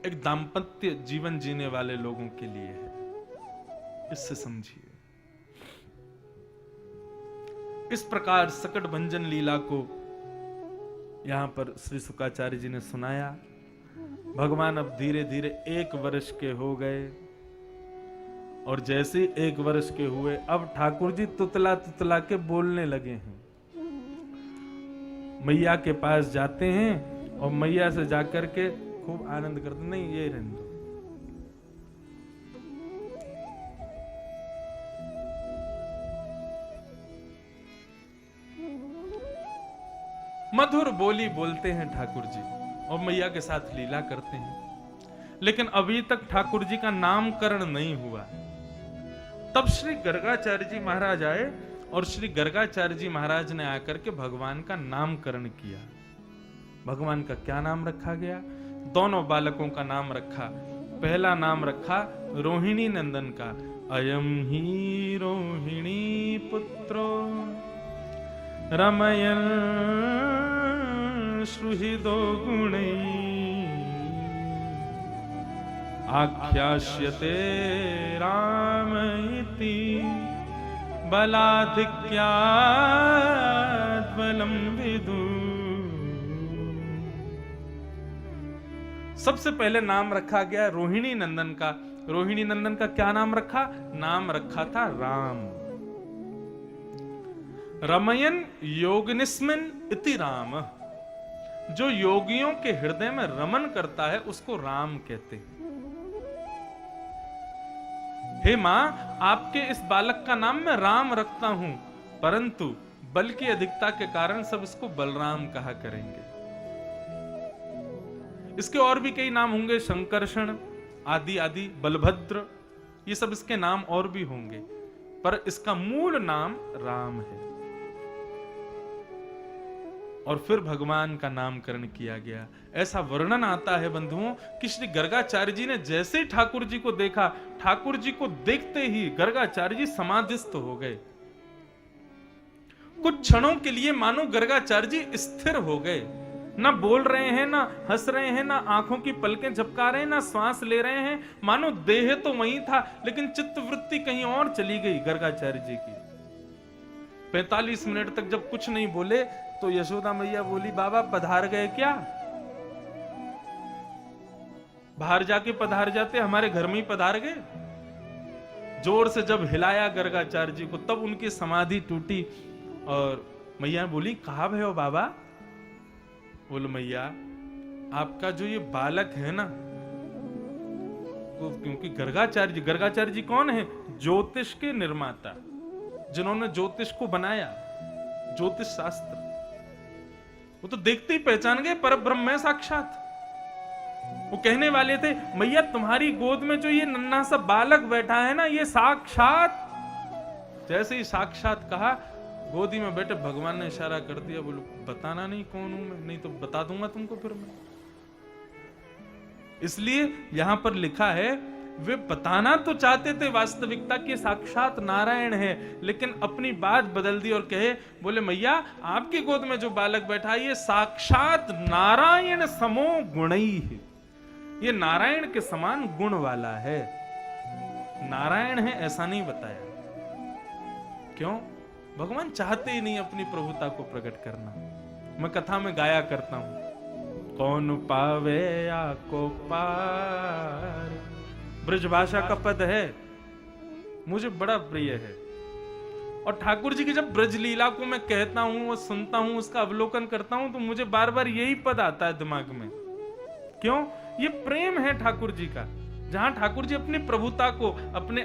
एक दाम्पत्य जीवन जीने वाले लोगों के लिए है। इससे समझिए। इस प्रकार सकट भंजन लीला को यहां पर श्री शुकाचार्य जी ने सुनाया। भगवान अब धीरे धीरे 1 वर्ष के हो गए, और जैसे 1 वर्ष के हुए अब ठाकुर जी तुतला तुतला के बोलने लगे हैं। मैया के पास जाते हैं और मैया से जाकर के खूब आनंद करते, नहीं ये रहने दो। मधुर बोली बोलते हैं ठाकुर जी और मैया के साथ लीला करते हैं, लेकिन अभी तक ठाकुर जी का नामकरण नहीं हुआ। तब श्री गर्गाचार्य जी महाराज आए और श्री गर्गाचार्य जी महाराज ने आकर के भगवान का नामकरण किया। भगवान का क्या नाम रखा गया? दोनों बालकों का नाम रखा। पहला नाम रखा रोहिणी नंदन का, अयम ही रोहिणी पुत्रो रमयन सुहृदो गुणै आख्यास्यते राम इति बलाधिक्यात् बलं विदु। सबसे पहले नाम रखा गया रोहिणी नंदन का। रोहिणी नंदन का क्या नाम रखा? नाम रखा था राम। रमयन योगिनिस्मिन इति राम, जो योगियों के हृदय में रमन करता है उसको राम कहते हैं। हे मां, आपके इस बालक का नाम मैं राम रखता हूं, परंतु बल की अधिकता के कारण सब इसको बलराम कहा करेंगे। इसके और भी कई नाम होंगे, शंकरषण आदि आदि, बलभद्र, ये सब इसके नाम और भी होंगे, पर इसका मूल नाम राम है। और फिर भगवान का नामकरण किया गया। ऐसा वर्णन आता है बंधुओं कि श्री गर्गाचार्य जी ने जैसे ही ठाकुर जी को देखा, ठाकुर जी को देखते ही गर्गाचार्य जी समाधिस्थ हो गए। कुछ क्षणों के लिए मानो गर्गाचार्य जी स्थिर हो गए, ना बोल रहे हैं, ना हंस रहे हैं, ना आंखों की पलकें झपका रहे हैं, ना श्वास ले रहे हैं। मानो देह तो वहीं था, लेकिन चित्तवृत्ति कहीं और चली गई गर्गाचार्य जी की। 45 मिनट तक जब कुछ नहीं बोले तो यशोदा मैया बोली, बाबा पधार गए क्या? बाहर जाके पधार जाते, हमारे घर में ही पधार गए। जोर से जब हिलाया गर्गाचार्य जी को, तब उनकी समाधि टूटी और मैया बोली, कहाँ भय हो बाबा? बोलो मैया, आपका जो ये बालक है ना, क्योंकि गर्गाचार्य जी कौन है? ज्योतिष के निर्माता, जिन्होंने ज्योतिष को बनाया, ज्योतिष शास्त्र। वो तो देखते ही पहचान गए परब्रह्म है साक्षात। वो कहने वाले थे, मैया तुम्हारी गोद में जो ये नन्हा सा बालक बैठा है ना, ये साक्षात। जैसे ही साक्षात कहा, गोदी में बैठे भगवान ने इशारा कर दिया, बोलो बताना नहीं कौन हूं मैं, नहीं तो बता दूंगा तुमको फिर मैं। इसलिए यहां पर लिखा है, वे बताना तो चाहते थे वास्तविकता के साक्षात नारायण है, लेकिन अपनी बात बदल दी और कहे, बोले मैया आपकी गोद में जो बालक बैठा है ये साक्षात नारायण समो गुणई है, ये नारायण के समान गुण वाला है। नारायण है ऐसा नहीं बताया। क्यों? भगवान चाहते ही नहीं अपनी प्रभुता को प्रकट करना। मैं कथा में गाया करता हूं, कौन पावे आको पार, ब्रजभाषा का पद है, मुझे बड़ा प्रिय है। और ठाकुर जी की जब ब्रज लीला को मैं कहता हूं और सुनता हूं, उसका अवलोकन करता हूं, तो मुझे बार बार यही पद आता है दिमाग में। क्यों? ये प्रेम है ठाकुर जी का, जहां ठाकुर जी अपनी प्रभुता को,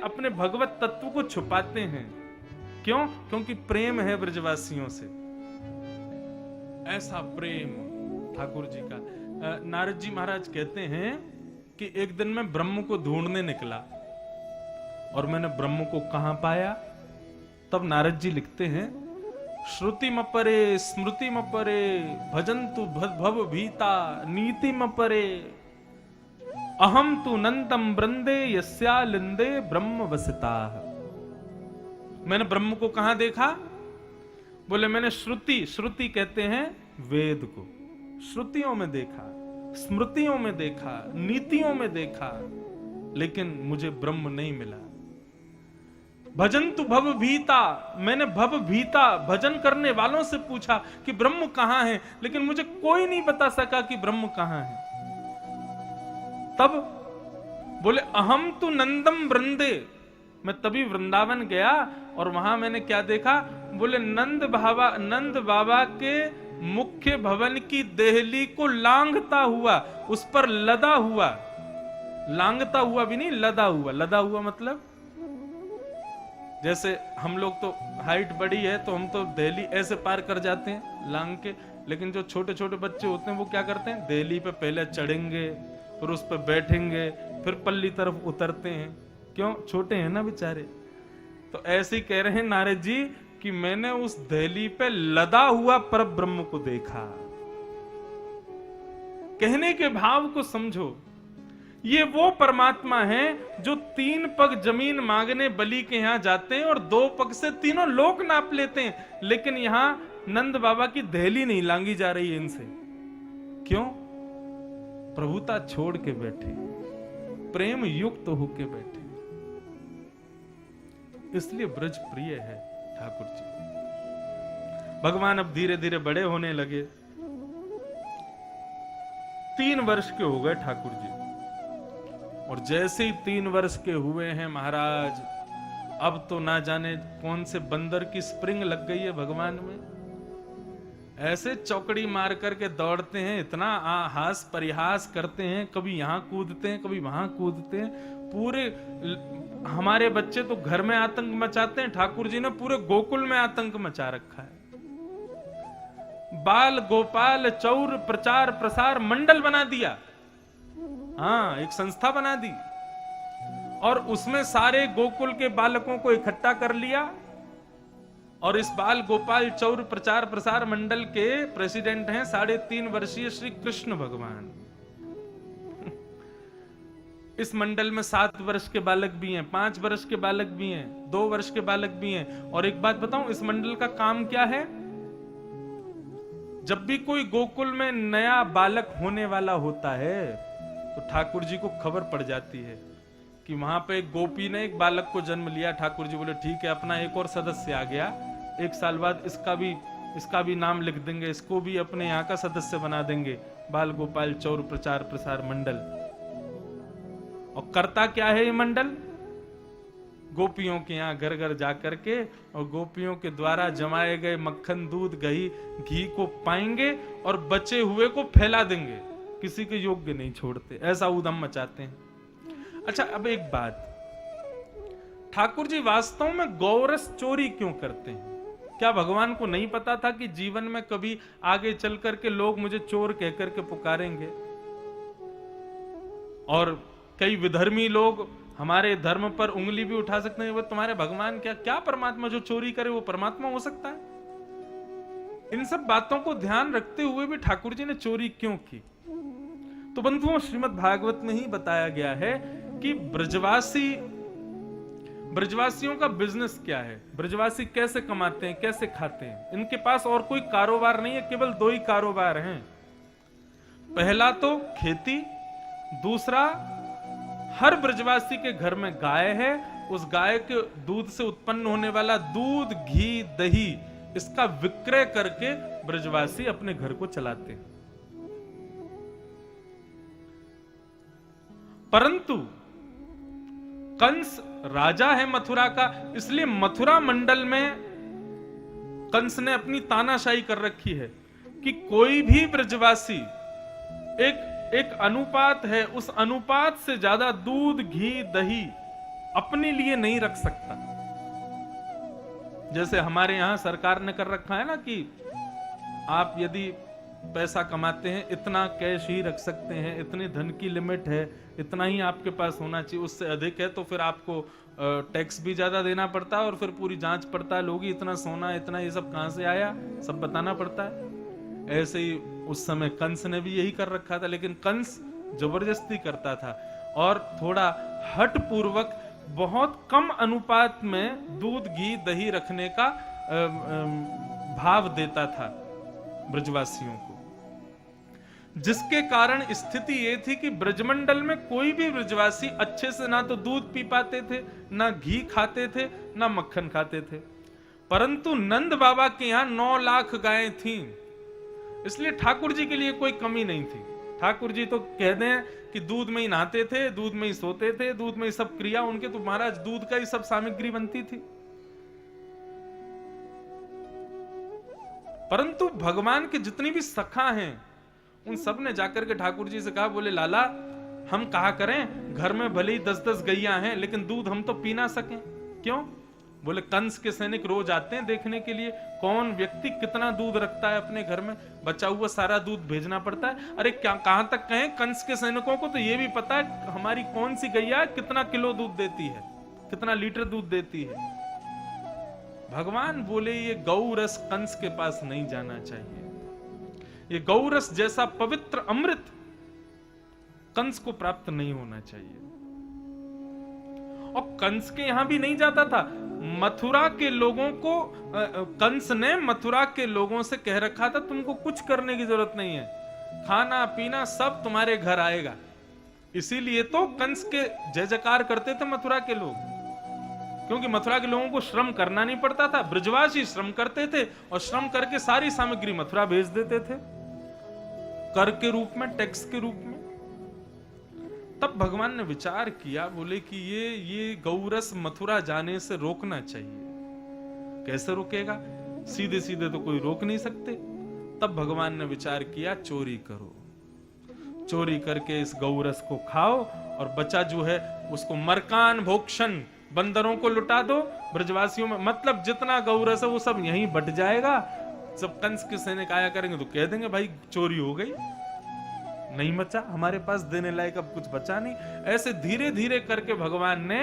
अपने भगवत तत्व को छुपाते हैं। क्यों? क्योंकि प्रेम है ब्रजवासियों से। ऐसा प्रेम ठाकुर जी का। नारद जी महाराज कहते हैं कि एक दिन मैं ब्रह्म को ढूंढने निकला और मैंने ब्रह्म को कहां पाया? तब नारद जी लिखते हैं, श्रुति मपरे स्मृति मपरे भजन्तु भव भीता नीति मपरे अहम तु नंदम वृंदे यस्या लिंदे ब्रह्म वसिता। मैंने ब्रह्म को कहां देखा? बोले मैंने श्रुति कहते हैं वेद को, श्रुतियों में देखा, स्मृतियों में देखा, नीतियों में देखा, लेकिन मुझे ब्रह्म नहीं मिला। भजन्तु भव भीता, मैंने भव भीता भजन करने वालों से पूछा कि ब्रह्म कहां है, लेकिन मुझे कोई नहीं बता सका कि ब्रह्म कहां है। तब बोले अहम तु नंदम वृंदे, मैं तभी वृंदावन गया और वहां मैंने क्या देखा? बोले नंद बाबा के मुख्य भवन की देहली को लांघता हुआ, उस पर लदा हुआ, लांघता हुआ भी नहीं, लदा हुआ। लदा हुआ मतलब जैसे हम लोग तो हाइट बड़ी है तो हम तो देहली ऐसे पार कर जाते हैं लांघ के, लेकिन जो छोटे छोटे बच्चे होते हैं वो क्या करते हैं, देहली पे पहले चढ़ेंगे, फिर उस पर बैठेंगे, फिर पल्ली तरफ उतरते हैं। क्यों? छोटे हैं ना बेचारे। तो ऐसे ही कह रहे हैं नारद जी कि मैंने उस देहली पे लदा हुआ परब्रह्म को देखा। कहने के भाव को समझो, ये वो परमात्मा है जो 3 पग जमीन मांगने बलि के यहां जाते हैं और 2 पग से तीनों लोक नाप लेते हैं, लेकिन यहां नंद बाबा की देहली नहीं लांगी जा रही है इनसे। क्यों? प्रभुता छोड़ के बैठे, प्रेम युक्त होके बैठे, इसलिए ब्रज प्रिय है ठाकुर जी। भगवान अब धीरे धीरे बड़े होने लगे। 3 वर्ष के हो गए ठाकुर जी, और जैसे ही 3 वर्ष के हुए हैं महाराज, अब तो ना जाने कौन से बंदर की स्प्रिंग लग गई है भगवान में। ऐसे चौकड़ी मार करके दौड़ते हैं, इतना हास परिहास करते हैं, कभी यहां कूदते हैं कभी वहां कूदते हैं। पूरे हमारे बच्चे तो घर में आतंक मचाते हैं, ठाकुर जी ने पूरे गोकुल में आतंक मचा रखा है। बाल गोपाल चौर प्रचार प्रसार मंडल बना दिया, हाँ एक संस्था बना दी, और उसमें सारे गोकुल के बालकों को इकट्ठा कर लिया। और इस बाल गोपाल चौर प्रचार प्रसार मंडल के प्रेसिडेंट हैं 3.5 वर्षीय श्री कृष्ण भगवान। इस मंडल में 7 वर्ष के बालक भी हैं, 5 वर्ष के बालक भी हैं, 2 वर्ष के बालक भी हैं। और एक बात बताऊं, इस मंडल का काम क्या है? जब भी कोई गोकुल में नया बालक होने वाला होता है तो ठाकुर जी को खबर पड़ जाती है कि वहां पे एक गोपी ने एक बालक को जन्म लिया। ठाकुर जी बोले ठीक है, अपना एक और सदस्य आ गया, 1 साल बाद इसका भी नाम लिख देंगे, इसको भी अपने यहाँ का सदस्य बना देंगे, बाल गोपाल चौर प्रचार प्रसार मंडल। और करता क्या है ये मंडल? गोपियों के यहाँ घर घर जाकर के और गोपियों के द्वारा जमाए गए मक्खन दूध घी को पाएंगे और बचे हुए को फैला देंगे, किसी के योग्य नहीं छोड़ते, ऐसा उद्यम मचाते हैं। अच्छा, अब एक बात, ठाकुर जी वास्तव में गौरस चोरी क्यों करते हैं? क्या भगवान को नहीं पता था कि जीवन में कभी आगे चल करके लोग मुझे चोर कह करके पुकारेंगे? और कई विधर्मी लोग हमारे धर्म पर उंगली भी उठा सकते हैं, वो तुम्हारे भगवान क्या परमात्मा जो चोरी करे वो परमात्मा हो सकता है? इन सब बातों को ध्यान रखते हुए भी ठाकुर जी ने चोरी क्यों की? तो बंधुओं, श्रीमद् भागवत में ही बताया गया है कि ब्रजवासियों का बिजनेस क्या है, ब्रजवासी कैसे कमाते हैं, कैसे खाते हैं। इनके पास और कोई कारोबार नहीं है, केवल 2 ही कारोबार हैं। पहला तो खेती, दूसरा हर ब्रजवासी के घर में गाय है, उस गाय के दूध से उत्पन्न होने वाला दूध घी दही इसका विक्रय करके ब्रजवासी अपने घर को चलाते हैं। परंतु कंस राजा है मथुरा का, इसलिए मथुरा मंडल में कंस ने अपनी तानाशाही कर रखी है कि कोई भी ब्रजवासी एक अनुपात है, उस अनुपात से ज्यादा दूध घी दही अपने लिए नहीं रख सकता। जैसे हमारे यहां सरकार ने कर रखा है ना कि आप यदि पैसा कमाते हैं इतना कैश ही रख सकते हैं, इतनी धन की लिमिट है, इतना ही आपके पास होना चाहिए, उससे अधिक है तो फिर आपको टैक्स भी ज्यादा देना पड़ता है और फिर पूरी जांच पड़ताल होगी, इतना सोना इतना ये सब कहां से आया, सब बताना पड़ता है। ऐसे ही उस समय कंस ने भी यही कर रखा था, लेकिन कंस जबरदस्ती करता था और थोड़ा हट पूर्वक बहुत कम अनुपात में दूध घी दही रखने का भाव देता था ब्रजवासियों को, जिसके कारण स्थिति ये थी कि ब्रजमंडल में कोई भी ब्रजवासी अच्छे से ना तो दूध पी पाते थे, ना घी खाते थे, ना मक्खन खाते थे। परंतु नंद बाबा के यहाँ 9 लाख गायें थीं, इसलिए ठाकुर जी के लिए कोई कमी नहीं थी। ठाकुर जी तो कह दें कि दूध में ही नहाते थे, दूध में ही सोते थे, दूध में ही सब क्रिया, उनके तो महाराज दूध का ही सब सामग्री बनती थी। परंतु भगवान के जितनी भी सखा हैं उन सब ने जाकर के ठाकुर जी से कहा, बोले लाला हम कहा करें, घर में भले ही 10-10 गैया हैं लेकिन दूध हम तो पी ना सकें। क्यों? बोले कंस के सैनिक रोज आते हैं देखने के लिए कौन व्यक्ति कितना दूध रखता है अपने घर में, बचा हुआ सारा दूध भेजना पड़ता है। अरे क्या कहां तक कहें, कंस के सैनिकों को तो यह भी पता है हमारी कौन सी गैया कितना किलो दूध देती है, कितना लीटर दूध देती है। भगवान बोले ये गौरस कंस के पास नहीं जाना चाहिए, ये गौरस जैसा पवित्र अमृत कंस को प्राप्त नहीं होना चाहिए। और कंस के यहां भी नहीं जाता था, मथुरा के लोगों को कंस ने मथुरा के लोगों से कह रखा था तुमको कुछ करने की जरूरत नहीं है, खाना पीना सब तुम्हारे घर आएगा। इसीलिए तो कंस के जय जयकार करते थे मथुरा के लोग, क्योंकि मथुरा के लोगों को श्रम करना नहीं पड़ता था, ब्रजवासी श्रम करते थे और श्रम करके सारी सामग्री मथुरा भेज देते थे कर के रूप में, टैक्स के रूप में। तब भगवान ने विचार किया, बोले कि ये गौरस मथुरा जाने से रोकना चाहिए। कैसे रोकेगा? सीधे सीधे तो कोई रोक नहीं सकते। तब भगवान ने विचार किया, चोरी करो, चोरी करके इस गौरस को खाओ और बचा जो है उसको मरकान भोक्षण बंदरों को लुटा दो ब्रजवासियों में, मतलब जितना गौरस है वो सब यहीं बट जाएगा। जब कंस के सैनिक आया करेंगे तो कह देंगे भाई चोरी हो गई, नहीं बचा हमारे पास देने लायक, अब कुछ बचा नहीं। ऐसे धीरे धीरे करके भगवान ने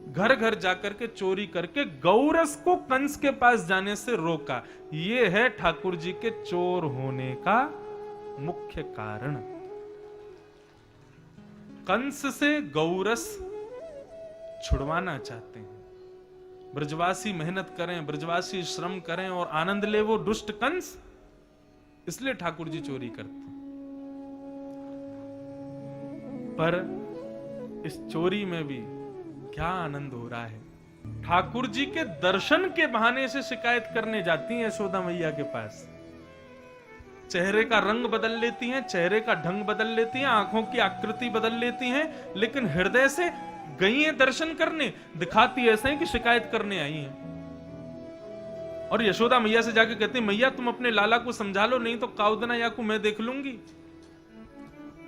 घर घर जाकर के चोरी करके गौरस को कंस के पास जाने से रोका। ये है ठाकुर जी के चोर होने का मुख्य कारण। कंस से गौरस छुड़वाना चाहते हैं, ब्रजवासी मेहनत करें, ब्रजवासी श्रम करें और आनंद ले वो दुष्ट कंस, इसलिए ठाकुर जी चोरी करते हैं। पर इस चोरी में भी क्या आनंद हो रहा है। ठाकुर जी के दर्शन के बहाने से शिकायत करने जाती हैं यशोदा मैया के पास, चेहरे का रंग बदल लेती हैं, चेहरे का ढंग बदल लेती हैं, आंखों की आकृति बदल लेती हैं, लेकिन हृदय से गई हैं दर्शन करने, दिखाती ऐसे हैं कि शिकायत करने आई हैं। और यशोदा मैया से जाके कहती, मैया तुम अपने लाला को समझा लो, नहीं तो काउदना या को मैं देख लूंगी।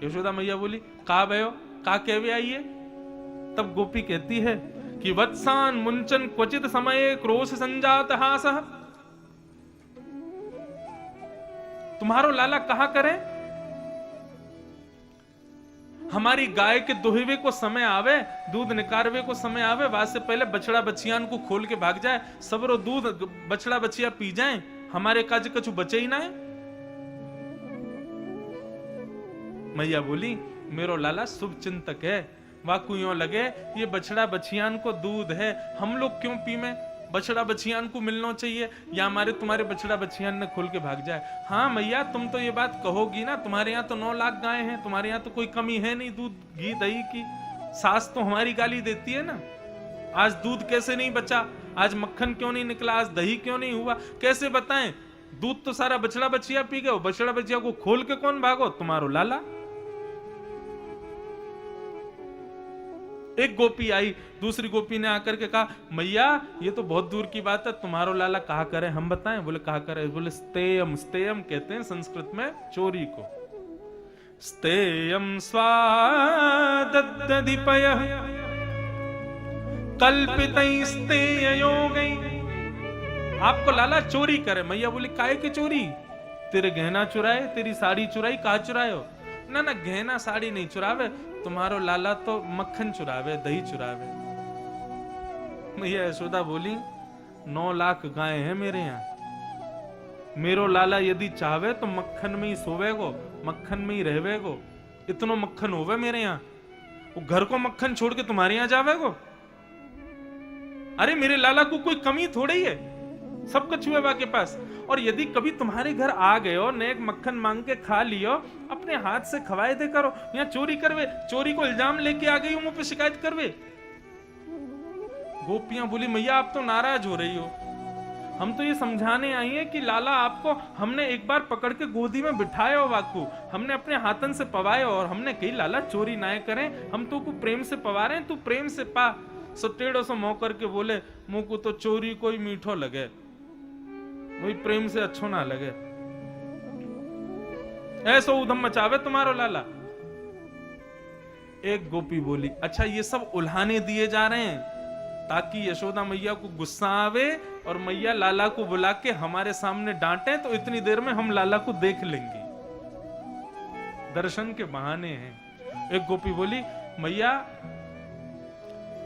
यशोदा मैया बोली, का भयो का कहवे आइए। तब गोपी कहती है कि वत्सान मुंचन क्वचित समय क्रोश संजात हास, तुम्हारो लाला कहा करे, हमारी गाय के दुहिवे को समय आवे, दूध निकारवे को समय आवे, बाद से पहले बछड़ा बछियान को खोल के भाग जाए, सबरो दूध बछड़ा बछिया पी जाए, हमारे काज कछु बचे ही ना है। मैया बोली, मेरो लाला शुभ चिंतक है, वाकु यूं लगे ये बछड़ा बछियान को दूध है, हम लोग क्यों पी में, बछड़ा बछियान को मिलना चाहिए, या हमारे तुम्हारे बछड़ा बछियान ने खोल के भाग जाए। हाँ मैया तुम तो ये बात कहोगी ना, तुम्हारे यहाँ तो 9 लाख गाय हैं, तुम्हारे यहाँ तो कोई कमी है नहीं दूध घी दही की। सास तो हमारी गाली देती है ना, आज दूध कैसे नहीं बचा, आज मक्खन क्यों नहीं निकला, आज दही क्यों नहीं हुआ, कैसे बताएं, दूध तो सारा बछड़ा बछिया पी गए, बछड़ा बछिया को खोल के कौन भागो, तुम्हारो लाला। एक गोपी आई, दूसरी गोपी ने आकर के कहा, मैया ये तो बहुत दूर की बात है, तुम्हारो लाला कहा करे हम बताएं। बोले कहा करे, बोले स्तेयम, स्तेयम कहते हैं संस्कृत में चोरी को। स्तेयम स्वादद्दधिपय कल्पितै स्तेययोगै। आपको लाला चोरी करे। मैया बोली काहे की चोरी, तेरे गहना चुराए, तेरी साड़ी चुराई, कहा चुराए हो? ना ना गहना साड़ी नहीं चुरावे, तुम्हारो लाला तो मक्खन चुरावे, दही चुरावे। मैया यशोदा बोली, 9 लाख गाय हैं मेरे यहाँ, मेरो लाला यदि चाहे तो मक्खन में ही सोवेगो, मक्खन में ही रहेगो, इतनो मक्खन होवे मेरे यहाँ, वो घर को मक्खन छोड़ के तुम्हारे यहाँ जावेगो। अरे मेरे लाला को कोई कमी थोड़ी है, सब कुछ हुआ के पास। और यदि कभी तुम्हारे घर आ गए हो, नेक मक्खन मांग के खा लियो, अपने हाथ से खवाए दे करो, यहाँ चोरी करवे, चोरी को इल्जाम लेके आ गई हो, मुंह पे शिकायत करवे। गोपियां बोली, मैया आप तो नाराज हो रही हो, हम तो ये समझाने आई हैं कि लाला आपको हमने एक बार पकड़ के गोदी में बिठाए हो, वाकू हमने अपने हाथन से पवाए और हमने कही लाला चोरी ना करें, हम तो को प्रेम से पवा रहे हैं, तू प्रेम से पा। सो टेढ़ो सो मोह करके बोले, मुंह को तो चोरी कोई मीठो लगे। वही प्रेम से अच्छो ना लगे, ऐसो उधम मचावे तुम्हारो लाला। एक गोपी बोली, अच्छा ये सब उल्हाने दिए जा रहे हैं ताकि यशोदा मैया को गुस्सा आवे और मैया लाला को बुला के हमारे सामने डांटे, तो इतनी देर में हम लाला को देख लेंगे, दर्शन के बहाने हैं। एक गोपी बोली, मैया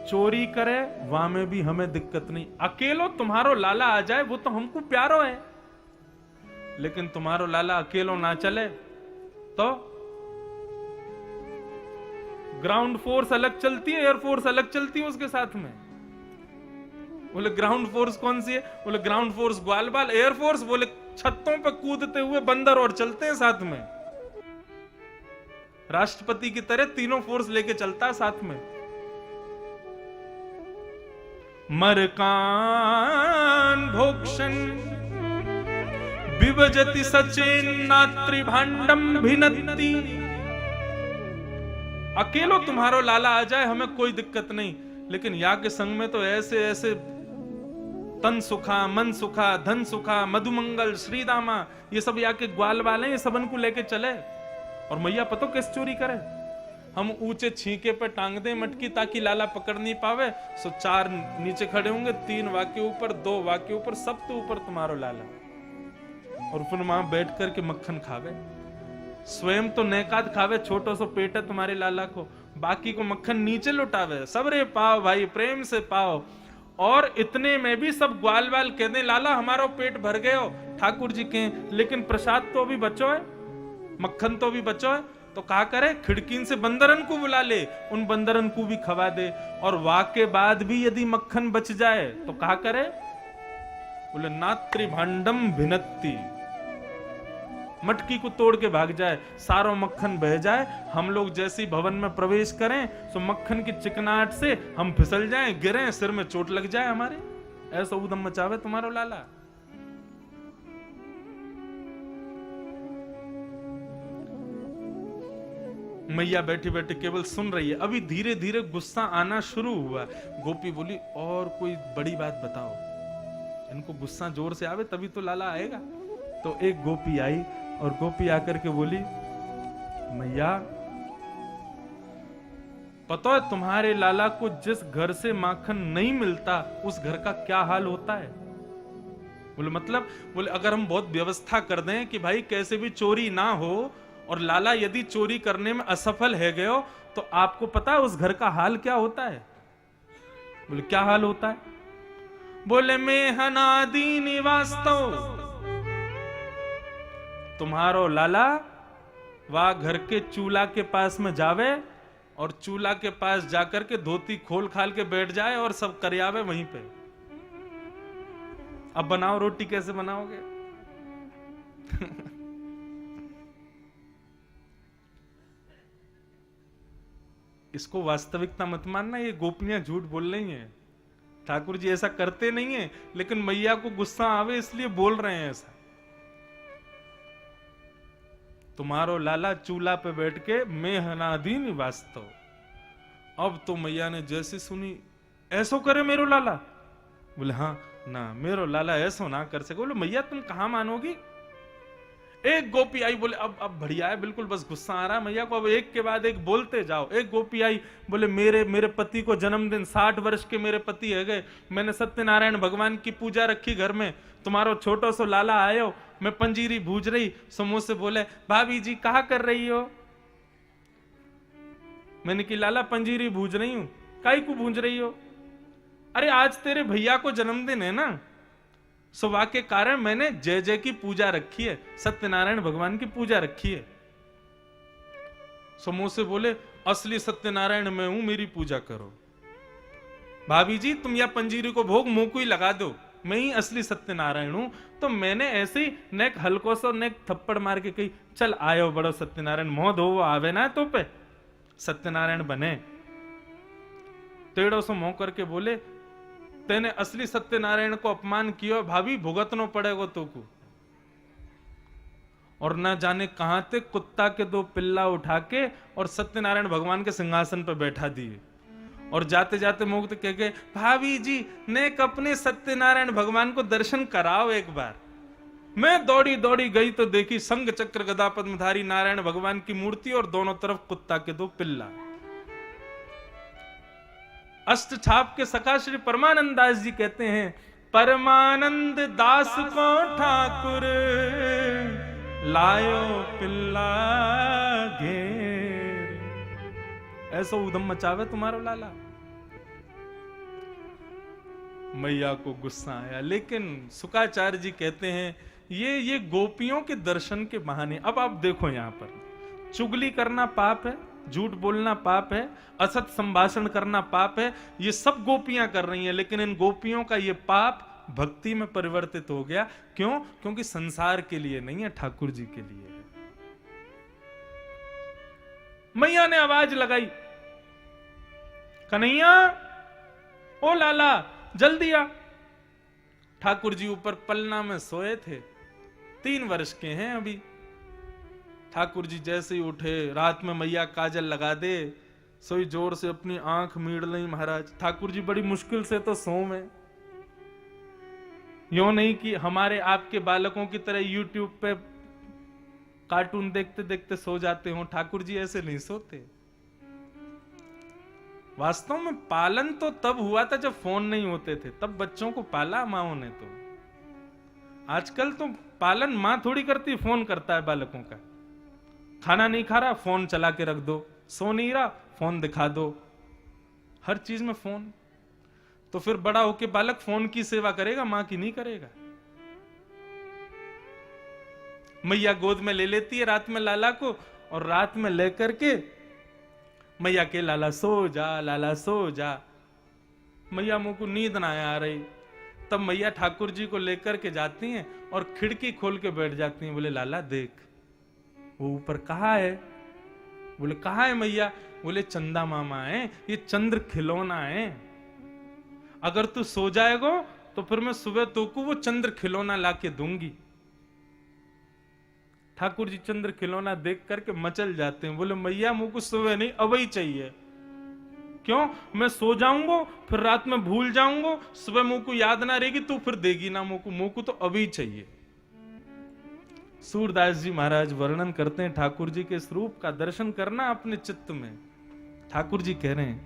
चोरी करे वहां में भी हमें दिक्कत नहीं, अकेलो तुम्हारो लाला आ जाए वो तो हमको प्यारो है, लेकिन तुम्हारो लाला अकेलो ना चले तो ग्राउंड फोर्स अलग चलती है, एयरफोर्स अलग चलती है उसके साथ में। बोले ग्राउंड फोर्स कौन सी है? बोले ग्राउंड फोर्स ग्वाल बाल, एयरफोर्स बोले छतों पर कूदते हुए बंदर और चलते हैं साथ में, राष्ट्रपति की तरह तीनों फोर्स लेके चलता है साथ में। मरकान भोक्षण विभजति सचेन नात्री भांडम भिनत्ति। अकेलो तुम्हारो लाला आ जाए हमें कोई दिक्कत नहीं, लेकिन या के संग में तो ऐसे ऐसे तन सुखा, मन सुखा, धन सुखा, मधुमंगल, श्रीदामा, ये सब या के ग्वाल वाले, ये सबन को लेके चले। और मैया पतो कैसे चोरी करे? हम ऊंचे छींके पे टांग दें मटकी ताकि लाला पकड़ नहीं पावे, सो 4 नीचे खड़े होंगे, 3 वाके ऊपर, 2 वाके ऊपर, सब तो ऊपर तुम्हारो लाला, और फिर वहां बैठ करके मक्खन खावे। स्वयं तो नेकाद खावे, छोटो सो पेट है तुम्हारे लाला को, बाकी को मक्खन नीचे लुटावे। सबरे पाओ भाई, प्रेम से पाओ। और इतने में भी सब ग्वाल वाल कहते, लाला हमारो पेट भर गए हो ठाकुर जी के, लेकिन प्रसाद तो अभी बचो है, मक्खन तो भी बचो है। तो कहा करे, खिड़की से बंदरन को बुला ले, उन बंदरन को भी खवा दे, और वाके बाद भी यदि मक्खन बच जाए तो कहा करे, बोले नात्री भांडम भिनत्ति, मटकी को तोड़ के भाग जाए, सारो मक्खन बह जाए, हम लोग जैसे ही भवन में प्रवेश करें तो मक्खन की चिकनाहट से हम फिसल जाएं, गिरें, सिर में चोट लग जाए हमारे, ऐसा उदम मचावे तुम्हारो लाला। मैया बैठी बैठी केवल सुन रही है, अभी धीरे धीरे गुस्सा आना शुरू हुआ। गोपी बोली, और कोई बड़ी बात बताओ, इनको गुस्सा जोर से आवे तभी तो लाला आएगा। तो एक गोपी आई और गोपी आकर के बोली, मैया पता है तुम्हारे लाला को जिस घर से माखन नहीं मिलता उस घर का क्या हाल होता है? बोले मतलब? बोले अगर हम बहुत व्यवस्था कर दें कि भाई कैसे भी चोरी ना हो, और लाला यदि चोरी करने में असफल है गयो, तो आपको पता है उस घर का हाल क्या होता है? बोले क्या हाल होता है? बोले मेहनादी निवास्तव, तुम्हारो लाला वह घर के चूल्हा के पास में जावे और चूल्हा के पास जाकर के धोती खोल खाल के बैठ जाए और सब करियावे वहीं पे। अब बनाओ रोटी, कैसे बनाओगे? इसको वास्तविकता मत मानना, ये गोपियां झूठ बोल रही हैं। ठाकुर जी ऐसा करते नहीं है, लेकिन मैया को गुस्सा आवे इसलिए बोल रहे हैं ऐसा। तुम्हारो लाला चूल्हा पे बैठ के मेहनादी निवास्तव। अब तो मैया ने जैसे सुनी, ऐसो करे मेरो लाला? बोले हाँ ना, मेरो लाला ऐसो ना कर सके। बोले मैया तुम कहां मानोगी? एक गोपी आई, बोले अब बढ़िया है, बिल्कुल बस गुस्सा आ रहा है मैया को, अब एक के बाद एक बोलते जाओ। एक गोपी आई, बोले मेरे पति को जन्मदिन, 60 वर्ष के मेरे पति है गए, मैंने सत्यनारायण भगवान की पूजा रखी घर में, तुम्हारो छोटो सो लाला आयो, मैं पंजीरी भूज रही, समूह से बोले भाभी जी कहा कर रही हो? मैंने की लाला पंजीरी भूज रही हूं। काई को भूज रही हो? अरे आज तेरे भैया को जन्मदिन है ना, सुबह के कारण मैंने जय जय की पूजा रखी है, सत्यनारायण भगवान की पूजा रखी है। समूह से बोले असली सत्यनारायण मैं हूं, मेरी पूजा करो। भाभी जी तुम या पंजीरी को भोग मुंह को ही लगा दो, मैं ही असली सत्यनारायण हूं। तो मैंने ऐसे ही नेक हल्को सो नेक थप्पड़ मार के कही, चल आयो बड़ो सत्यनारायण, मोह धो वो आवे ना तो पे सत्यनारायण बने। टेढ़ो सो मोह करके बोले, तेने असली सत्यनारायण को अपमान किया भाभी, भुगतनो पड़ेगा तो को। और ना जाने कहां थे कुत्ता के 2 पिल्ला उठा के और सत्यनारायण भगवान के सिंहासन पर बैठा दिए, और जाते जाते मुक्त कह के भाभी जी नेक अपने सत्यनारायण भगवान को दर्शन कराओ एक बार। मैं दौड़ी दौड़ी गई तो देखी संग चक्र गदा पद्मधारी नारायण भगवान की मूर्ति और दोनों तरफ कुत्ता के 2 पिल्ला। अष्ट छाप के सखा श्री परमानंद दास जी कहते हैं, परमानंद दास को ठाकुर लायो पिल्ला घेर। ऐसा उधम मचावे तुम्हारो लाला। मैया को गुस्सा आया, लेकिन शुकाचार्य जी कहते हैं ये गोपियों के दर्शन के बहाने। अब आप देखो, यहां पर चुगली करना पाप है, झूठ बोलना पाप है, असत संभाषण करना पाप है, ये सब गोपियां कर रही हैं, लेकिन इन गोपियों का ये पाप भक्ति में परिवर्तित हो गया। क्यों? क्योंकि संसार के लिए नहीं है, ठाकुर जी के लिए है। मैया ने आवाज लगाई, कन्हैया, ओ लाला, जल्दी आ। ठाकुर जी ऊपर पलना में सोए थे, 3 वर्ष के हैं अभी। ठाकुर जी जैसे ही उठे, रात में मैया काजल लगा दे, सोई जोर से अपनी आंख मीड़ ली महाराज। ठाकुर जी बड़ी मुश्किल से तो सो में, यूं नहीं कि हमारे आपके बालकों की तरह यूट्यूब पे कार्टून देखते देखते सो जाते हो। ठाकुर जी ऐसे नहीं सोते। वास्तव में पालन तो तब हुआ था जब फोन नहीं होते थे, तब बच्चों को पाला माओ ने। तो आजकल तो पालन मां थोड़ी करती, फोन करता है बालकों का। खाना नहीं खा रहा, फोन चला के रख दो, सो नहीं रहा, फोन दिखा दो, हर चीज में फोन। तो फिर बड़ा होके बालक फोन की सेवा करेगा, मां की नहीं करेगा। मैया गोद में ले लेती है रात में लाला को, और रात में लेकर के मैया के लाला सो जा, लाला सो जा। मैया मुंह को नींद ना आ रही, तब मैया ठाकुर जी को लेकर के जाती हैं और खिड़की खोल के बैठ जाती हैं। बोले लाला देख, वो ऊपर कहाँ है? बोले कहाँ है मैया? बोले चंदा मामा है, ये चंद्र खिलौना है, अगर तू सो जाएगा तो फिर मैं सुबह तो को वो चंद्र खिलौना लाके दूंगी। ठाकुर जी चंद्र खिलौना देख करके मचल जाते हैं। बोले मैया मुझको सुबह नहीं, अब ही चाहिए। क्यों? मैं सो जाऊंगा, फिर रात में भूल जाऊंगा, सुबह मुंह को याद ना रहेगी, तू फिर देगी ना मुंह को तो अभी चाहिए। सूरदास जी महाराज वर्णन करते हैं ठाकुर जी के स्वरूप का दर्शन करना अपने चित्त में। ठाकुर जी कह रहे हैं,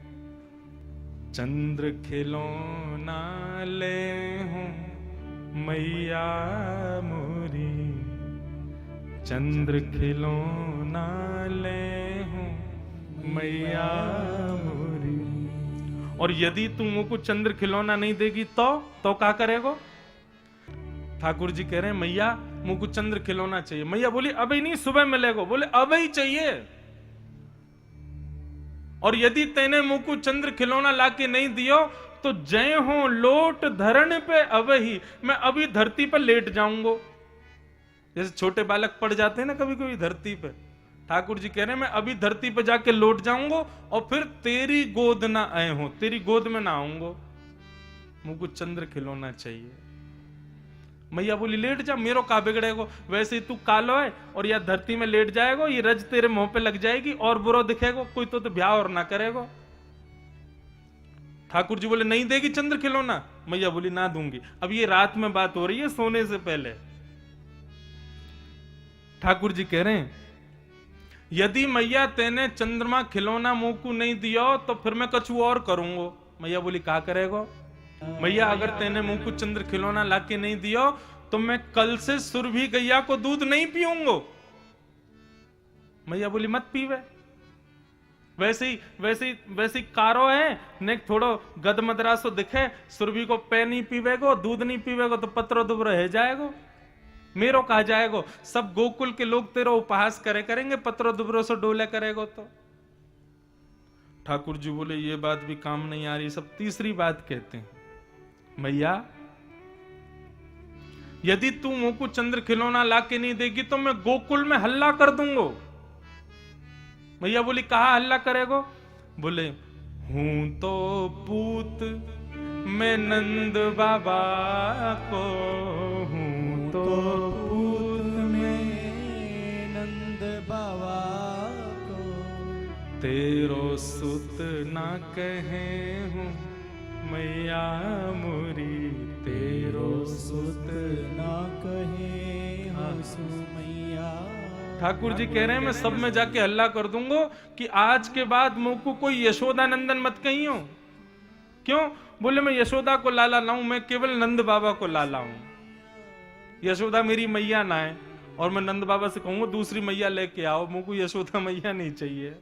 चंद्र खिलौना ले हूं मैया मोरी, चंद्र खिलौना ले हूं मैया मोरी। और यदि तुम मुझको चंद्र खिलौना नहीं देगी तो क्या करेगो? ठाकुर जी कह रहे हैं मैया मुझको चंद्र खिलौना चाहिए। मैया बोली अभी नहीं, सुबह मिलेगा। बोले अभी चाहिए। और यदि तेने मुझको चंद्र खिलौना लाके नहीं दियो तो जय हो लोट धरण पे अवही, मैं अभी धरती पर लेट जाऊंगा। जैसे छोटे बालक पड़ जाते हैं ना कभी कभी धरती पे, ठाकुर जी कह रहे हैं मैं अभी धरती पे जाके लौट जाऊंगा और फिर तेरी गोद ना आए हो, तेरी गोद में ना आऊंगा, मुझको चंद्र खिलौना चाहिए। मैया बोली लेट जा, मेरो का बिगड़ेगो, वैसे ही तू कालो है और या धरती में लेट जाएगो, ये रज तेरे मुंह पे लग जाएगी और बुरा दिखेगो, कोई तो ब्याह और ना करेगो। ठाकुर जी बोले नहीं देगी चंद्र खिलौना? मैया बोली ना दूंगी। अब ये रात में बात हो रही है, सोने से पहले। ठाकुर जी कह रहे हैं यदि मैया तेने चंद्रमा खिलौना मुंह को नहीं दिया तो फिर मैं कुछ और करूंगा। मैया बोली क्या करेगो? मैया अगर तेने मुंह को चंद्र खिलौना लाके नहीं दिया तो मैं कल से सुरभि गैया को दूध नहीं पीऊंगा। मैया बोली मत पीवे, वैसे ही कारो है ने थोड़ो गद मदरासो दिखे, सुरभि को पे नहीं पीवेगो, दूध नहीं पीवेगो तो पत्रो दुबरो है जाएगो, मेरो कहा जाएगो। सब गोकुल के लोग तेरा उपहास करेंगे, पत्रो दुबरो से डोले करेगो तो। ठाकुर जी बोले ये बात भी काम नहीं आ रही। सब तीसरी बात कहते हैं मैया यदि तू मुंह को चंद्र खिलौना लाके नहीं देगी तो मैं गोकुल में हल्ला कर दूंगा। मैया बोली कहा हल्ला करेगो? बोले हूं तो पूत मैं नंद बाबा को, हूं तो पूत में नंद बाबा को, तेरो सुत ना कहे हूं मैया मोरी, तेरो सुत ना कहे सुमैया। ठाकुर जी कह रहे हैं मैं सब में जाके हल्ला कर दूंगा कि आज के बाद मुझ को कोई यशोदा नंदन मत कहियो। क्यों? बोले मैं यशोदा को लाला ना हूं, मैं केवल नंद बाबा को लाला हूं। यशोदा मेरी मैया ना है और मैं नंद बाबा से कहूंगा दूसरी मैया लेके आओ, मुझको यशोदा मैया नहीं चाहिए।